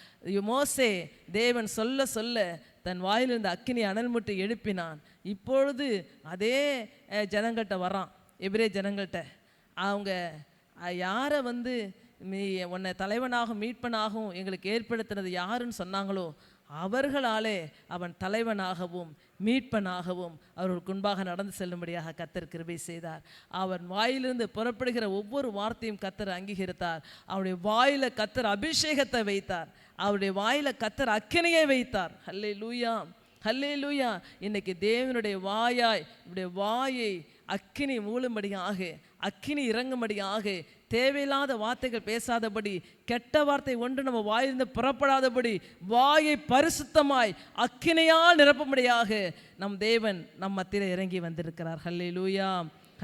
Speaker 1: மோசே தேவன் சொல்ல சொல்ல தன் வாயிலிருந்து அக்கினி அனல் மூட்டி எழுப்பினான். இப்பொழுது அதே ஜனங்கள்கிட்ட வரான், எபிரே ஜனங்கள்கிட்ட. அவங்க யாரை வந்து நீ உன்னை தலைவனாகவும் மீட்பனாகவும் எங்களுக்கு ஏற்படுத்தினது யாருன்னு சொன்னாங்களோ அவர்களாலே அவன் தலைவனாகவும் மீட்பனாகவும் அவர்களுக்கு முன்பாக நடந்து செல்லும்படியாக கர்த்தர் கிருபை செய்தார். அவன் வாயிலிருந்து புறப்படுகிற ஒவ்வொரு வார்த்தையும் கர்த்தர் அங்கீகரித்தார். அவருடைய வாயில கர்த்தர் அபிஷேகத்தை வைத்தார். அவருடைய வாயில கர்த்தர் அக்கினியை வைத்தார். ஹல்லேலூயா, ஹல்லேலூயா. இன்னைக்கு தேவனுடைய வாயாய் இப்படி வாயை அக்கினி மூழும்படியாக, அக்கினி இறங்கும்படியாக, தேவையில்லாத வார்த்தைகள் பேசாதபடி, கெட்ட வார்த்தை ஒன்று நம்ம வாயிலிருந்து புறப்படாதபடி வாயை பரிசுத்தமாய் அக்கினியால் நிரப்பும்படியாக நம் தேவன் நம் மத்தியில் இறங்கி வந்திருக்கிறார். ஹல்லேலூயா,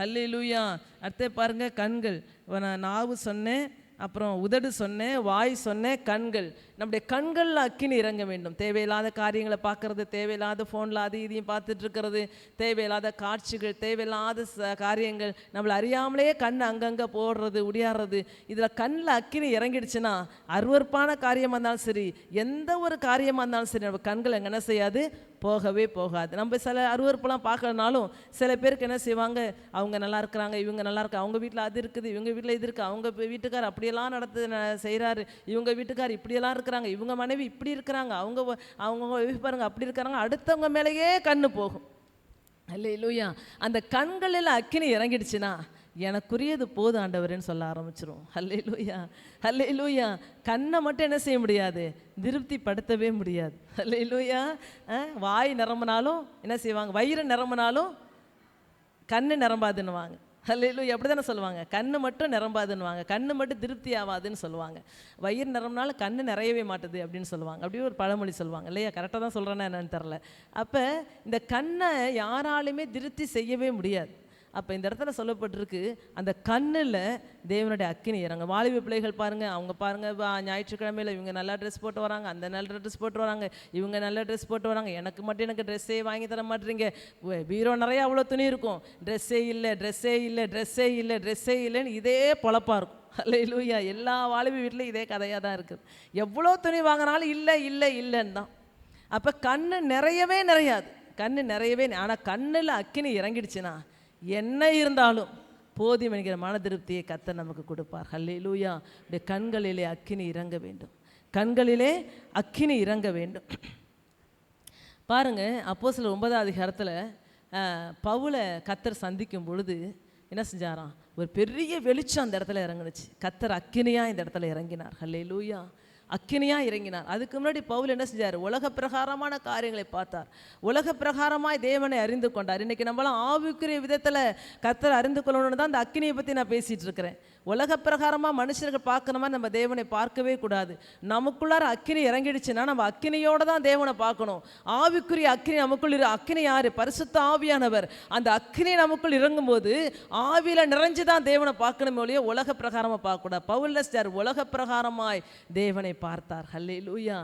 Speaker 1: ஹல்லேலூயா. அடுத்து பாருங்க, கண்கள். நான் நாவு சொன்னேன், அப்புறம் உதடு சொன்னேன், வாய் சொன்னேன், கண்கள். நம்முடைய கண்களில் அக்கினி இறங்க வேண்டும். தேவையில்லாத காரியங்களை பார்க்கறது, தேவையில்லாத ஃபோனில் அது இதையும் பார்த்துட்டு இருக்கிறது, தேவையில்லாத காட்சிகள், தேவையில்லாத காரியங்கள், நம்மளை அறியாமலே கண் அங்கங்கே போடுறது, உடையாடுறது, இதில் கண்ணில் அக்கினி இறங்கிடுச்சுன்னா அருவருப்பான காரியமாக இருந்தாலும் சரி, எந்த ஒரு காரியமாக இருந்தாலும் சரி, நம்ம கண்கள் எங்கே என்ன செய்யாது, போகவே போகாது. நம்ம சில அருவருப்பெல்லாம் பார்க்கலனாலும் சில பேருக்கு என்ன செய்வாங்க, அவங்க நல்லா இருக்கிறாங்க, இவங்க நல்லா இருக்காங்க, அவங்க வீட்டில் அது இருக்குது, இவங்க வீட்டில் இது இருக்குது, அவங்க வீட்டுக்கார் அப்படியெல்லாம் செய்கிறாரு, இவங்க வீட்டுக்கார் இப்படியெல்லாம் இருக்கிறாங்க, இவங்க மனைவி இப்படி இருக்கிறாங்க, அவங்க பாருங்க அப்படி இருக்கிறாங்க, அடுத்தவங்க மேலேயே கண்ணு போகும். அல்லேலூயா. அந்த கண்களில் அக்கினி இறங்கிடுச்சுன்னா எனக்குரியது போதும் ஆண்டவரேன்னு சொல்ல ஆரம்பிச்சிரும். அல்லேலூயா, அல்லேலூயா. கண்ணை மட்டும் என்ன செய்ய முடியாது, திருப்திப்படுத்தவே முடியாது. அல்லேலூயா. வாய் நிரம்பினாலும் என்ன செய்வாங்க, வயிறு நிரம்பினாலும் கண்ணு நிரம்பாதுன்னுவாங்க. அல்லேலூயா. அப்படி தானே சொல்லுவாங்க, கண்ணு மட்டும் நிரம்பாதுன்னுவாங்க, கண்ணு மட்டும் திருப்தி ஆகாதுன்னு சொல்லுவாங்க. வயிறு நிரம்பினாலும் கண்ணு நிறையவே மாட்டுது அப்படின்னு சொல்லுவாங்க. அப்படியே ஒரு பழமொழி சொல்லுவாங்க இல்லையா? கரெக்டாக தான் சொல்கிறேன்னா என்னன்னு தெரில. அப்போ இந்த கண்ணை யாராலுமே திருப்தி செய்யவே முடியாது. அப்போ இந்த இடத்துல சொல்லப்பட்டிருக்கு, அந்த கண்ணில் தேவனுடைய அக்கினி இறங்க. வாலிப பிள்ளைகள் பாருங்கள், அவங்க பாருங்கள், ஞாயிற்றுக்கிழமையில் இவங்க நல்லா ட்ரெஸ் போட்டு வராங்க, அந்த நல்ல ட்ரெஸ் போட்டு வராங்க, இவங்க நல்ல ட்ரெஸ் போட்டு வராங்க, எனக்கு ட்ரெஸ்ஸே வாங்கி தர மாட்டேறீங்க, பீரோ நிறைய அவ்வளோ துணி இருக்கும், ட்ரெஸ்ஸே இல்லை, ட்ரெஸ்ஸே இல்லை, ட்ரெஸ்ஸே இல்லை, ட்ரெஸ்ஸே இல்லைன்னு இதே பொழப்பாக இருக்கும். அல்லேலூயா. எல்லா வாலிப வீட்டிலையும் இதே கதையாக தான் இருக்குது. எவ்வளோ துணி வாங்கினாலும் இல்லை இல்லை இல்லைன்னு தான். அப்போ கண்ணு நிறையவே நிறையாது, கண்ணு நிறையவே. ஆனால் கண்ணில் அக்கினி இறங்கிடுச்சுன்னா என்ன இருந்தாலும் போதும் என்கிற மன திருப்தியை கர்த்தர் நமக்கு கொடுப்பார். ஹல்லேலூயா. இந்த கண்களிலே அக்கினி இறங்க வேண்டும், கண்களிலே அக்கினி இறங்க வேண்டும். பாருங்க, அப்போஸ்தலர் 9ஆம் அதிகாரத்தில் பவுலை கர்த்தர் சந்திக்கும் பொழுது என்ன செஞ்சாராம், ஒரு பெரிய வெளிச்சம் அந்த இடத்துல இறங்குனுச்சு. கர்த்தர் அக்கினியாக இந்த இடத்துல இறங்கினார். ஹல்லேலூயா. அக்கினியாக இறங்கினார். அதுக்கு முன்னாடி பவுல் என்ன செஞ்சார், உலக பிரகாரமான காரியங்களை பார்த்தார், உலக பிரகாரமாய் தேவனை அறிந்து கொண்டார். இன்றைக்கி நம்மளாம் ஆவிக்குரிய விதத்தில் கர்த்தர் அறிந்து கொள்ளணும்னு தான் அந்த அக்கினியை பற்றி நான் பேசிகிட்டு இருக்கிறேன். உலக பிரகாரமாக மனுஷர்கள் பார்க்குற மாதிரி நம்ம தேவனை பார்க்கவே கூடாது. நமக்குள்ளார அக்கினி இறங்கிடுச்சுன்னா நம்ம அக்கினியோடு தான் தேவனை பார்க்கணும். ஆவிக்குரிய அக்கினி நமக்குள் அக்கினி யார், பரிசுத்த ஆவியானவர். அந்த அக்கினி நமக்குள் இறங்கும்போது ஆவியில் நிறைஞ்சு தான் தேவனை பார்க்கணும் ஒழிய உலக பிரகாரமாக பார்க்கக்கூடாது. பவுல் உலக பிரகாரமாய் தேவனை பார்த்தார். ஹல்லேலூயா.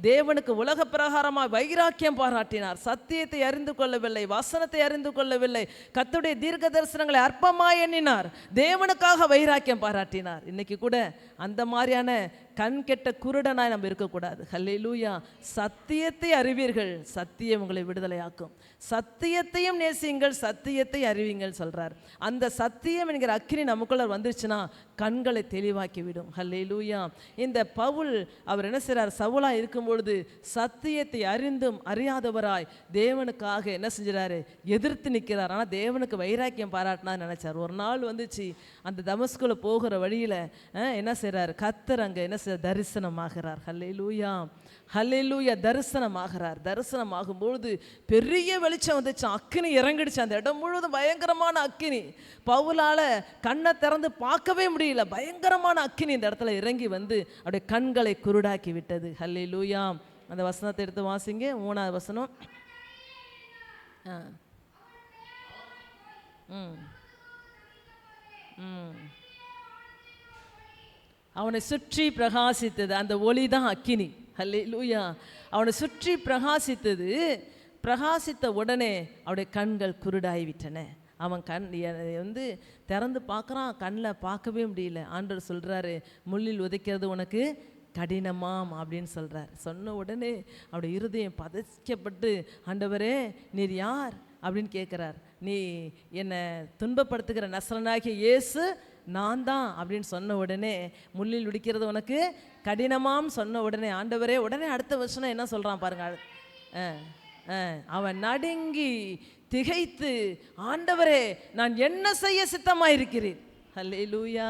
Speaker 1: தேவனுக்கு உலக பிரகாரமாய் வைராக்கியம் பாராட்டினார். சத்தியத்தை அறிந்து கொள்ளவில்லை, வசனத்தை அறிந்து கொள்ளவில்லை, கர்த்தருடைய தீர்க்க தரிசனங்களை அற்பமாய் எண்ணினார், தேவனுக்காக வைராக்கியம் பாராட்டினார். இன்னைக்கு கூட அந்த மாதிரியான கண் கெட்ட குருடனாய் நம்ம இருக்கக்கூடாது. ஹல்லேலூயா. சத்தியத்தை அறிவீர்கள், சத்தியம் உங்களை விடுதலையாக்கும், சத்தியத்தையும் நேசியுங்கள், சத்தியத்தை அறிவீங்கள் சொல்றார். அந்த சத்தியம் என்கிற அக்கினி நமக்குள்ள வந்துருச்சுன்னா கண்களை தெளிவாக்கி விடும். ஹல்லேலூயா. இந்த பவுல் அவர் என்ன செய்றார், சவுலா இருக்கும் பொழுது சத்தியத்தை அறிந்தும் அறியாதவராய் தேவனுக்காக என்ன செஞ்சாரு, எதிர்த்து நிற்கிறார். ஆனால் தேவனுக்கு வைராக்கியம் பாராட்டினா நினைச்சார். ஒரு நாள் வந்துச்சு, அந்த தமஸ்குல போகிற வழியில் என்ன செய்றார், கர்த்தர் அங்கே என்ன தரிசனமாகிறார். ஹல்லேலூயா, ஹல்லேலூயா. தரிசனமாகிறார். தரிசனமாகும்பொழுது பெரிய வெளிச்சம் வந்துச்சு, அக்கினி இறங்கிடுச்சு. அந்த இடம் முழுவதும் பயங்கரமான அக்கினி. பவுலால் கண்ணை திறந்து பார்க்கவே முடியல, பயங்கரமான அக்கினி இந்த இடத்துல இறங்கி வந்து அப்படியே கண்களை குருடாக்கி விட்டது. ஹல்லேலூயா. அந்த வசனத்தை எடுத்து வாசிங்க, 3ஆவது வசனம். அவனை சுற்றி பிரகாசித்தது, அந்த ஒளி தான் அக்கினி. ஹல்லேலூயா. அவனை சுற்றி பிரகாசித்தது. பிரகாசித்த உடனே அவருடைய கண்கள் குருடாகிவிட்டன. அவன் கண் வந்து திறந்து பார்க்குறான், கண்ணில் பார்க்கவே முடியல. ஆண்டவர் சொல்கிறாரு, முள்ளில் உதைக்கிறது உனக்கு கடினமாம் அப்படின்னு சொல்கிறார். சொன்ன உடனே அவருடைய இருதயம் பதைக்கப்பட்டு, ஆண்டவரே நீர் யார் அப்படின்னு கேட்குறார். நீ என்னை துன்பப்படுத்துகிற நசரனாகிய இயேசு நான் தான் அப்படின்னு சொன்ன உடனே, முள்ளில் உடிக்கிறது உனக்கு கடினமாம் சொன்ன உடனே ஆண்டவரே, உடனே அடுத்த வசனம் என்ன சொல்கிறான் பாருங்க. அவன் நடுங்கி திகைத்து, ஆண்டவரே நான் என்ன செய்ய சித்தமாயிருக்கிறேன். அல்லேலூயா.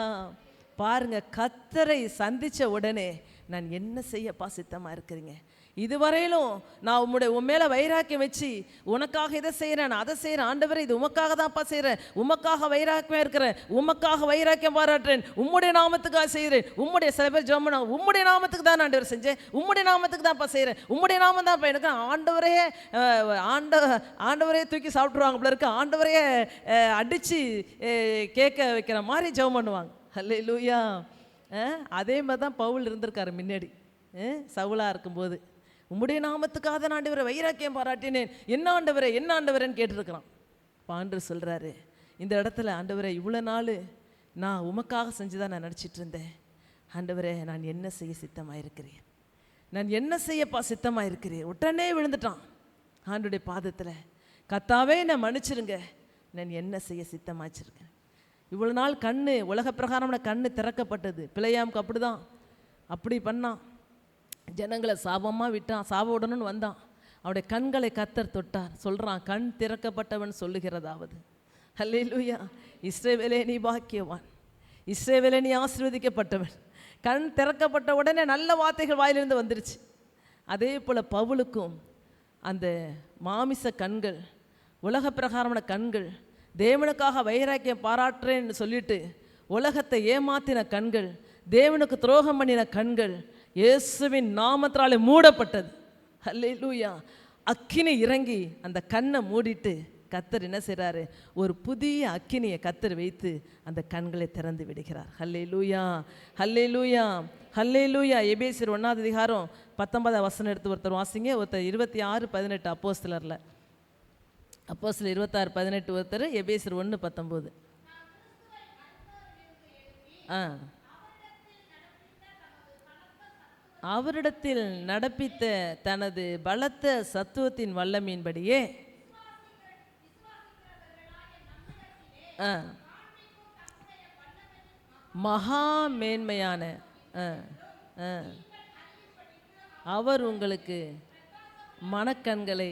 Speaker 1: பாருங்க, கர்த்தரை சந்தித்த உடனே நான் என்ன செய்யப்பா சித்தமாக இருக்கிறீங்க. இதுவரையிலும் நான் உன் மேலே வைராக்கியம் வச்சு உனக்காக இதை செய்கிறேன், அதை செய்கிறேன், ஆண்டவரே இது உமக்காக தான்ப்பா செய்கிறேன், உமக்காக வைராக்கியமாக இருக்கிறேன், உமக்காக வைராக்கியம் பாராட்டுறேன், உம்முடைய நாமத்துக்காக செய்கிறேன், உம்முடைய சில பேர் ஜெபம் உம்முடைய நாமத்துக்கு தான் ஆண்டவர் செஞ்சேன், உம்முடைய நாமத்துக்கு தான்ப்பா செய்கிறேன், உம்முடைய நாமம் தான்ப்பா எனக்கு. ஆண்டவரே தூக்கி சாப்பிட்ருவாங்க போல இருக்கு. ஆண்டவரையே அடித்து கேட்க வைக்கிற மாதிரி ஜெபம் பண்ணுவாங்க. அல்லேலூயா. அதே மாதிரி தான் பவுல் இருந்திருக்காரு முன்னாடி சவுலாக இருக்கும்போது. உம்முடைய நாமத்துக்காக தான் ஆண்டவரை வைராக்கியம் பாராட்டினேன், என்ன ஆண்டவரேன்னு கேட்டிருக்கிறான். ஆண்டவர் சொல்கிறாரு, இந்த இடத்துல ஆண்டவரே இவ்வளோ நாள் நான் உமக்காக செஞ்சுதான் நான் நடிச்சிட்டு இருந்தேன், ஆண்டவரே நான் என்ன செய்ய சித்தமாக இருக்கிறேன், நான் என்ன செய்யப்பா சித்தமாக இருக்கிறேன். உடனே விழுந்துட்டான் ஆண்டுடைய பாதத்தில். கர்த்தாவே நான் மன்னிச்சிருங்க, நான் என்ன செய்ய சித்தமாச்சிருக்கேன். இவ்வளோ நாள் உலக பிரகாரமான கண்ணு திறக்கப்பட்டது. பிழையாமுக்கு அப்படி தான், அப்படி பண்ணான், ஜனங்களை சாபமாக விட்டான், சாப உடனும் வந்தான். அவருடைய கண்களை கர்த்தர் தொட்டார். சொல்கிறான், கண் திறக்கப்பட்டவன் சொல்லுகிறதாவது. அல்லேலூயா. இஸ்ரவேலே நீ பாக்கியவான், இஸ்ரவேலே நீ ஆசீர்வதிக்கப்பட்டவன். கண் திறக்கப்பட்ட உடனே நல்ல வார்த்தைகள் வாயிலிருந்து வந்துருச்சு. அதே போல் பவுலுக்கும் அந்த மாமிச கண்கள், உலக பிரகாரமான கண்கள், தேவனுக்காக வைராக்கியம் பாராட்டுறேன்னு சொல்லிட்டு உலகத்தை ஏமாத்தின கண்கள், தேவனுக்கு துரோகம் பண்ணின கண்கள் இயேசுவின் நாமத்தினாலே மூடப்பட்டது. அல்லேலூயா. அக்கினி இறங்கி அந்த கண்ணை மூடிட்டு கர்த்தர் என்ன செய்கிறாரு, ஒரு புதிய அக்கினியை கர்த்தர் வைத்து அந்த கண்களை திறந்து விடுகிறார். அல்லேலூயா, அல்லேலூயா, அல்லேலூயா. எபேசியர் 1ஆம் அதிகாரம் 19ஆம் வசனம் எடுத்து ஒருத்தர் வாசிங்க. ஒருத்தர் 26:18 அப்போஸ்தலரில், அப்போஸ்தலர் 26:18 ஒருத்தர், எபேசியர் 1:19. அவரிடத்தில் நடப்பித்த தனது பலத்த சத்துவத்தின் வல்லமையின்படியே மகா மேன்மையான அவர் உங்களுக்கு மனக்கண்களை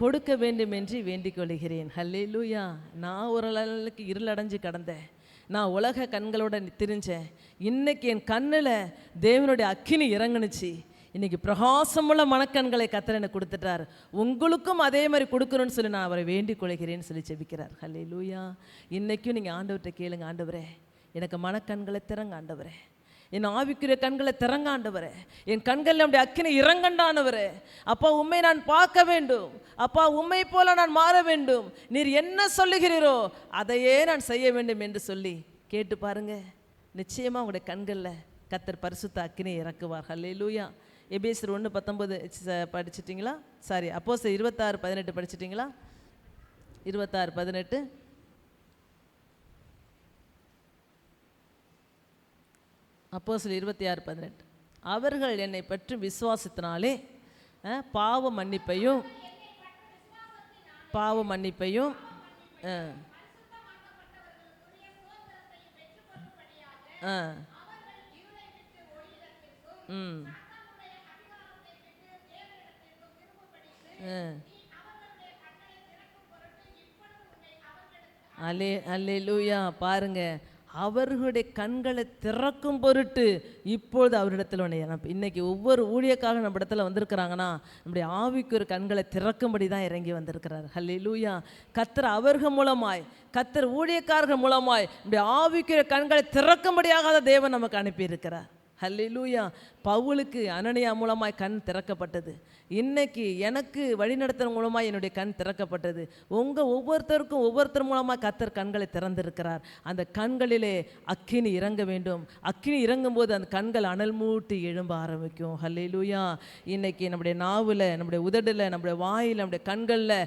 Speaker 1: கொடுக்க வேண்டும் என்று வேண்டிக் கொள்கிறேன். ஹல்லேலூயா. நான் ஒரு நாளுக்கு இருளடைஞ்சு கடந்தேன், நான் உலக கண்களோட திரிஞ்சேன். இன்னைக்கு என் கண்ணில் தேவனுடைய அக்கினி இறங்குனுச்சு. இன்னைக்கு பிரகாசமுள்ள மனக்கண்களை கர்த்தர் எனக்கு கொடுத்துட்டார். உங்களுக்கும் அதே மாதிரி கொடுக்கணும்னு சொல்லி நான் அவரை வேண்டிக் கொள்கிறேன்னு சொல்லி ஜெபிக்கிறார். ஹல்லேலூயா. இன்னைக்கும் நீங்கள் ஆண்டவர்கிட்ட கேளுங்க, ஆண்டவரே எனக்கு மனக்கண்களை திறங்க, ஆண்டவரே என் ஆவிக்குரிய கண்களை திறங்க, ஆண்டவரே என் கண்களில் நம்முடைய அக்கினி இறங்கண்டானவரே. அப்பா உம்மை நான் பார்க்க வேண்டும், அப்பா உம்மை போல நான் மாற வேண்டும், நீர் என்ன சொல்லுகிறீரோ அதையே நான் செய்ய வேண்டும் என்று சொல்லி கேட்டு பாருங்க. நிச்சயமாக உங்களுடைய கண்களில் கர்த்தர் பரிசுத்த அக்கினி இறக்குவார். ஹல்லேலூயா. எபேசியர் 1:19 படிச்சிட்டிங்களா? சாரி, அப்போஸ்தலர் 26:18 படிச்சிட்டிங்களா? 26:18. அப்போஸ்தலர் 26:18. அவர்கள் என்னை பற்றி விசுவாசத்தினாலே பாவ மன்னிப்பையும் அல்லேலூயா. பாருங்க, அவர்களுடைய கண்களை திறக்கும் பொருட்டு இப்பொழுது அவரிடத்தில் இன்னைக்கு ஒவ்வொரு ஊழியக்காரங்க நம்ம இடத்துல வந்திருக்கிறாங்கன்னா நம்முடைய ஆவிக்குரிய கண்களை திறக்கும்படி தான் இறங்கி வந்திருக்கிறார். ஹல்லேலூயா. கர்த்தர் அவர்கள் மூலமாய், கர்த்தர் ஊழியக்காரர்கள் மூலமாய் நம்முடைய ஆவிக்குரிய கண்களை திறக்கும்படியாக தேவன் நமக்கு அனுப்பியிருக்கிறார். ஹல்லேலூயா. பவுலுக்கு அனனியா மூலமாய் கண் திறக்கப்பட்டது. இன்னைக்கு எனக்கு வழிநடத்துகிற மூலமாக என்னுடைய கண் திறக்கப்பட்டது. ஒவ்வொருத்தருக்கும் ஒவ்வொருத்தர் மூலமாக கர்த்தர் கண்களை திறந்திருக்கிறார். அந்த கண்களிலே அக்கினி இறங்க வேண்டும். அக்கினி இறங்கும் போது அந்த கண்கள் அனல் மூட்டி எழும்ப ஆரம்பிக்கும். ஹல்லேலூயா. இன்னைக்கு நம்முடைய நாவில், நம்முடைய உதடில், நம்முடைய வாயில், நம்முடைய கண்களில்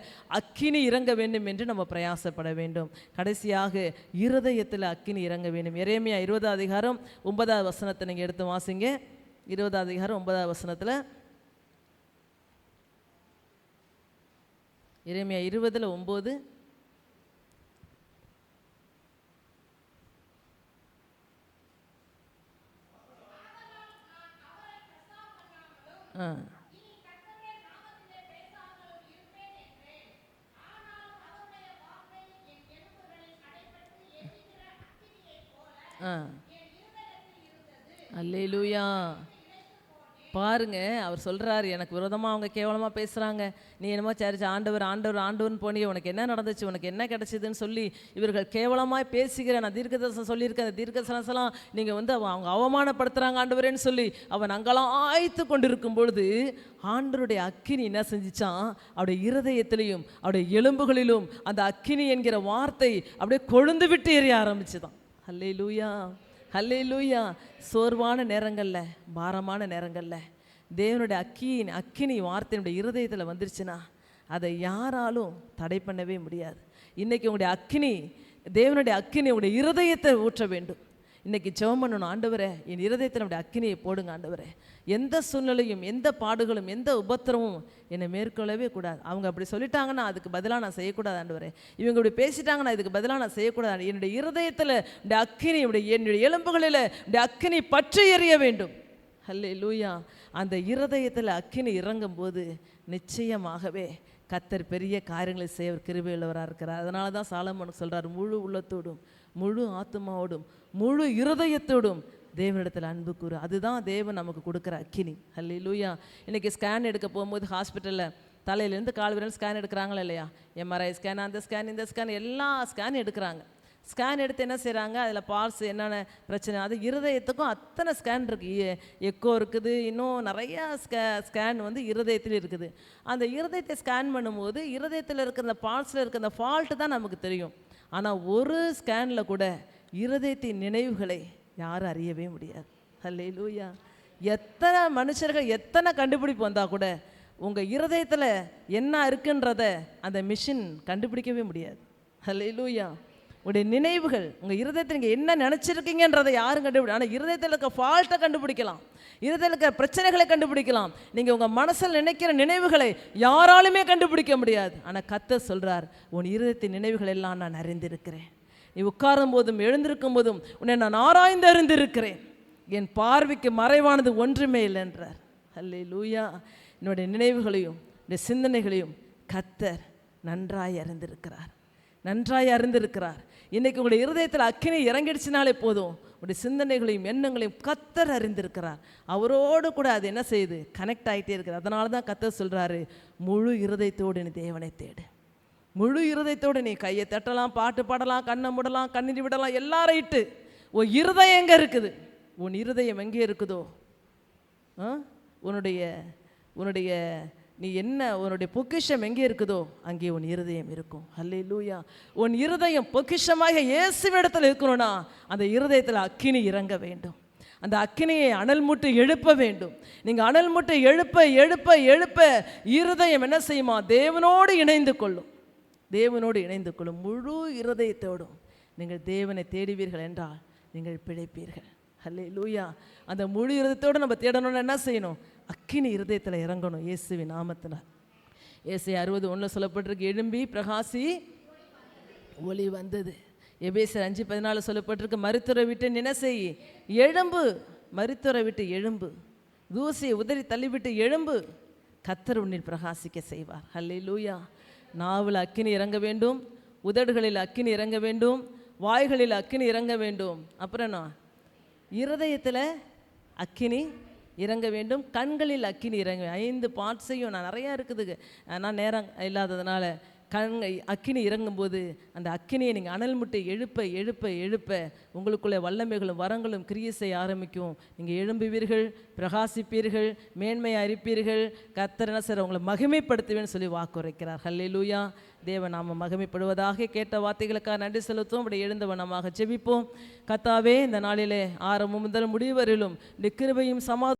Speaker 1: அக்கினி இறங்க வேண்டும் என்று நம்ம பிரயாசப்பட வேண்டும். கடைசியாக இருதயத்தில் அக்கினி இறங்க வேண்டும். எரேமியா 20ஆம் அதிகாரம் 9ஆவது வசனத்தை நீங்கள் எடுத்து வாசிங்க. 20ஆம் அதிகாரம் 9ஆவது வசனத்தில், எரேமியா 20:9. ஆ ஆ அல்லேலூயா. பாருங்க, அவர் சொல்றாரு, எனக்கு விரோதமா அவங்க கேவலமா பேசுறாங்க, நீ என்னமோ சர்ச் ஆண்டவர் ஆண்டவர் ஆண்டவர்னு போனியே, உனக்கு என்ன நடந்துச்சு, உனக்கு என்ன கிடைச்சதுன்னு சொல்லி இவர்கள் கேவலமாய் பேசுகிற, நான் தீர்க்கதரிசனம் சொல்லியிருக்கேன், அந்த தீர்க்கதரிசனம்லாம் நீங்க வந்து அவங்க அவமானப்படுத்துறாங்க ஆண்டவரேன்னு சொல்லி அவன் அங்கெல்லாம் ஆய்த்து கொண்டிருக்கும் பொழுது ஆண்டவருடைய அக்கினி என்ன செஞ்சிச்சான், அவருடைய இருதயத்திலையும் அவருடைய எலும்புகளிலும் அந்த அக்கினி என்கிற வார்த்தை அப்படியே கொழுந்து விட்டு எரிய ஆரம்பிச்சுதான். அல்லேலூயா, அல்லேலூயா. சோர்வான நேரங்களில், பாரமான நேரங்களில் தேவனுடைய அக்கினி வார்த்தையினுடைய இருதயத்தில் வந்துருச்சுன்னா அதை யாராலும் தடை பண்ணவே முடியாது. இன்றைக்கி உங்களுடைய அக்கினி, தேவனுடைய அக்கினி உங்களுடைய இருதயத்தை ஊற்ற வேண்டும். இன்றைக்கி ஜெபம் பண்ணணும், ஆண்டவரே என் இருதயத்தில் நம்முடைய அக்கினியை போடுங்க ஆண்டவரே, எந்த சூழ்நிலையும் எந்த பாடுகளும் எந்த உபத்திரமும் என்னை மேற்கொள்ளவே கூடாது. அவங்க அப்படி சொல்லிட்டாங்கன்னா அதுக்கு பதிலாக நான் செய்யக்கூடாது ஆண்டவரே, இவங்க இப்படி பேசிட்டாங்கன்னா இதுக்கு பதிலாக நான் செய்யக்கூடாது. என்னுடைய இருதயத்தில் இந்த அக்கினி, என்னுடைய எலும்புகளில் இந்த அக்கினி பற்றி எறிய வேண்டும். அல்லேலூயா. அந்த இருதயத்தில் அக்கினி இறங்கும் போது நிச்சயமாகவே கர்த்தர் பெரிய காரியங்களை செய்ய கிருபையுள்ளவராக இருக்கிறார். அதனால தான் சாலமோன் சொல்கிறார், முழு உள்ளத்தோடும் முழு ஆத்மாவோடும் முழு இருதயத்தோடும் தேவனிடத்தில் அன்பு கூறு. அதுதான் தேவன் நமக்கு கொடுக்குற அக்கினி. அல்லேலூயா. இன்றைக்கி ஸ்கேன் எடுக்க போகும்போது ஹாஸ்பிட்டலில் தலையிலேருந்து கால் வரையும் ஸ்கேன் எடுக்கிறாங்களா இல்லையா? எம்ஆர்ஐ ஸ்கேன், அந்த ஸ்கேன், இந்த ஸ்கேன், எல்லா ஸ்கேன் எடுக்கிறாங்க. ஸ்கேன் எடுத்து என்ன செய்கிறாங்க, அதில் பார்ட்ஸ் என்னென்ன பிரச்சனை, அது இருதயத்துக்கும் அத்தனை ஸ்கேன் இருக்குது, எக்கோ இருக்குது, இன்னும் நிறையா ஸ்கேன் வந்து இருதயத்தில் இருக்குது. அந்த இருதயத்தை ஸ்கேன் பண்ணும்போது இருதயத்தில் இருக்கிற அந்த பார்ட்ஸில் இருக்கிற அந்த ஃபால்ட்டு தான் நமக்கு தெரியும். ஆனால் ஒரு ஸ்கேனில் கூட இருதயத்தின் நினைவுகளை யாரும் அறியவே முடியாது. அல்லேலூயா. எத்தனை மனுஷர்கள் எத்தனை கண்டுபிடிப்பு வந்தால் கூட உங்கள் இருதயத்தில் என்ன இருக்குன்றத அந்த மிஷின் கண்டுபிடிக்கவே முடியாது. அல்லேலூயா. உங்களுடைய நினைவுகள், உங்கள் இருதயத்தில் நீங்கள் என்ன நினச்சிருக்கீங்கன்றதை யாரும் கண்டுபிடி, ஆனால் இருதயத்தில் இருக்க ஃபால்ட்டை கண்டுபிடிக்கலாம், இருதயத்தில் இருக்கிற பிரச்சனைகளை கண்டுபிடிக்கலாம். நீங்கள் உங்கள் மனசில் நினைக்கிற நினைவுகளை யாராலுமே கண்டுபிடிக்க முடியாது. ஆனால் கர்த்தர் சொல்கிறார், உன் இருதயத்தின் நினைவுகள் எல்லாம் நான் அறிந்திருக்கிறேன், நீ உட்காரும் போதும் எழுந்திருக்கும் போதும் உன்னை நான் ஆராய்ந்து அறிந்திருக்கிறேன், என் பார்வைக்கு மறைவானது ஒன்றுமே இல்லை என்றார். அல்லேலூயா. என்னுடைய நினைவுகளையும் என்னுடைய சிந்தனைகளையும் கர்த்தர் நன்றாய் அறிந்திருக்கிறார், நன்றாய் அறிந்திருக்கிறார். இன்றைக்கி உங்களுடைய இருதயத்தில் அக்கினி இறங்கிடுச்சினாலே போதும், உங்களுடைய சிந்தனைகளையும் எண்ணங்களையும் கர்த்தர் அறிந்திருக்கிறார். அவரோடு கூட அது என்ன செய்யுது, கனெக்ட் ஆகிட்டே இருக்கிறார். அதனால தான் கர்த்தர் சொல்கிறாரு, முழு இருதயத்தோடு நீ தேவனை தேடு. முழு இருதயத்தோடு நீ கையை தட்டலாம், பாட்டு பாடலாம், கண்ணை மூடலாம், கண்ணீர் விடலாம், எல்லாரும் இட்டு உன் இருதயம் எங்கே இருக்குது, உன் இருதயம் எங்கே இருக்குதோ, உன்னுடைய நீ என்ன, உன்னுடைய பொக்கிஷம் எங்கே இருக்குதோ அங்கே உன் இருதயம் இருக்கும். அல்லேலூயா. உன் இருதயம் பொக்கிஷமாக இயேசுவிடத்தில் இருக்கணும்னா அந்த இருதயத்தில் அக்கினி இறங்க வேண்டும், அந்த அக்கினியை அனல் மூட்டி எழுப்ப வேண்டும். நீங்கள் அனல் மூட்டி எழுப்ப எழுப்ப எழுப்ப இருதயம் என்ன செய்யுமா, தேவனோடு இணைந்து கொள்ளும், தேவனோடு இணைந்து கொள்ளும். முழு இருதயத்தோடும் நீங்கள் தேவனை தேடுவீர்கள் என்றால் நீங்கள் பிழைப்பீர்கள். அல்லேலூயா. அந்த முழு இருதயத்தோடு நம்ம தேடணும்னு என்ன செய்யணும், அக்கினி இருதயத்தில் இறங்கணும் இயேசுவின் நாமத்தினால். ஏசாயா 60:1 சொல்லப்பட்டிருக்கு, எழும்பி பிரகாசி ஒளி வந்தது. எபேசியர் 5:14 சொல்லப்பட்டிருக்கு, மரித்தோரை விட்டு என்ன செய், எழும்பு, மரித்தோரை விட்டு எழும்பு, தூசியை உதறி தள்ளிவிட்டு எழும்பு, கர்த்தர் உன்னில் பிரகாசிக்க செய்வார். அல்லேலூயா. நாவில் அக்கினி இறங்க வேண்டும், உதடுகளில் அக்கினி இறங்க வேண்டும், வாய்களில் அக்கினி இறங்க வேண்டும். அப்புறம் என்ன, இருதயத்தில் அக்கினி இறங்க வேண்டும், கண்களில் அக்கினி இறங்க. 5 பார்ட்ஸையும் நான் நிறையா இருக்குது, ஆனால் நேரம் இல்லாததுனால அக்கினி இறங்கும்போது அந்த அக்கினியை நீங்கள் அனல் முட்டை எழுப்ப எழுப்ப எழுப்ப உங்களுக்குள்ளே வல்லமைகளும் வரங்களும் கிரியை செய்ய ஆரம்பிக்கும். நீங்கள் எழும்புவீர்கள், பிரகாசிப்பீர்கள், மேன்மையாக இருப்பீர்கள், கர்த்தர் என்ன செய்ற உங்களை மகிமைப்படுத்துவேன்னு சொல்லி வாக்குரைக்கிறார். அல்லேலூயா. தேவன் நாம மகிமைப்படுவதாக. கேட்ட வார்த்தைகளுக்காக நன்றி செலுத்துவோம். அப்படி எழுந்த வண்ணமாக ஜெபிப்போம். கர்த்தாவே, இந்த நாளிலே ஆரம்பம் முதல் முடிவரிலும் கிருபையும் சமாதானம்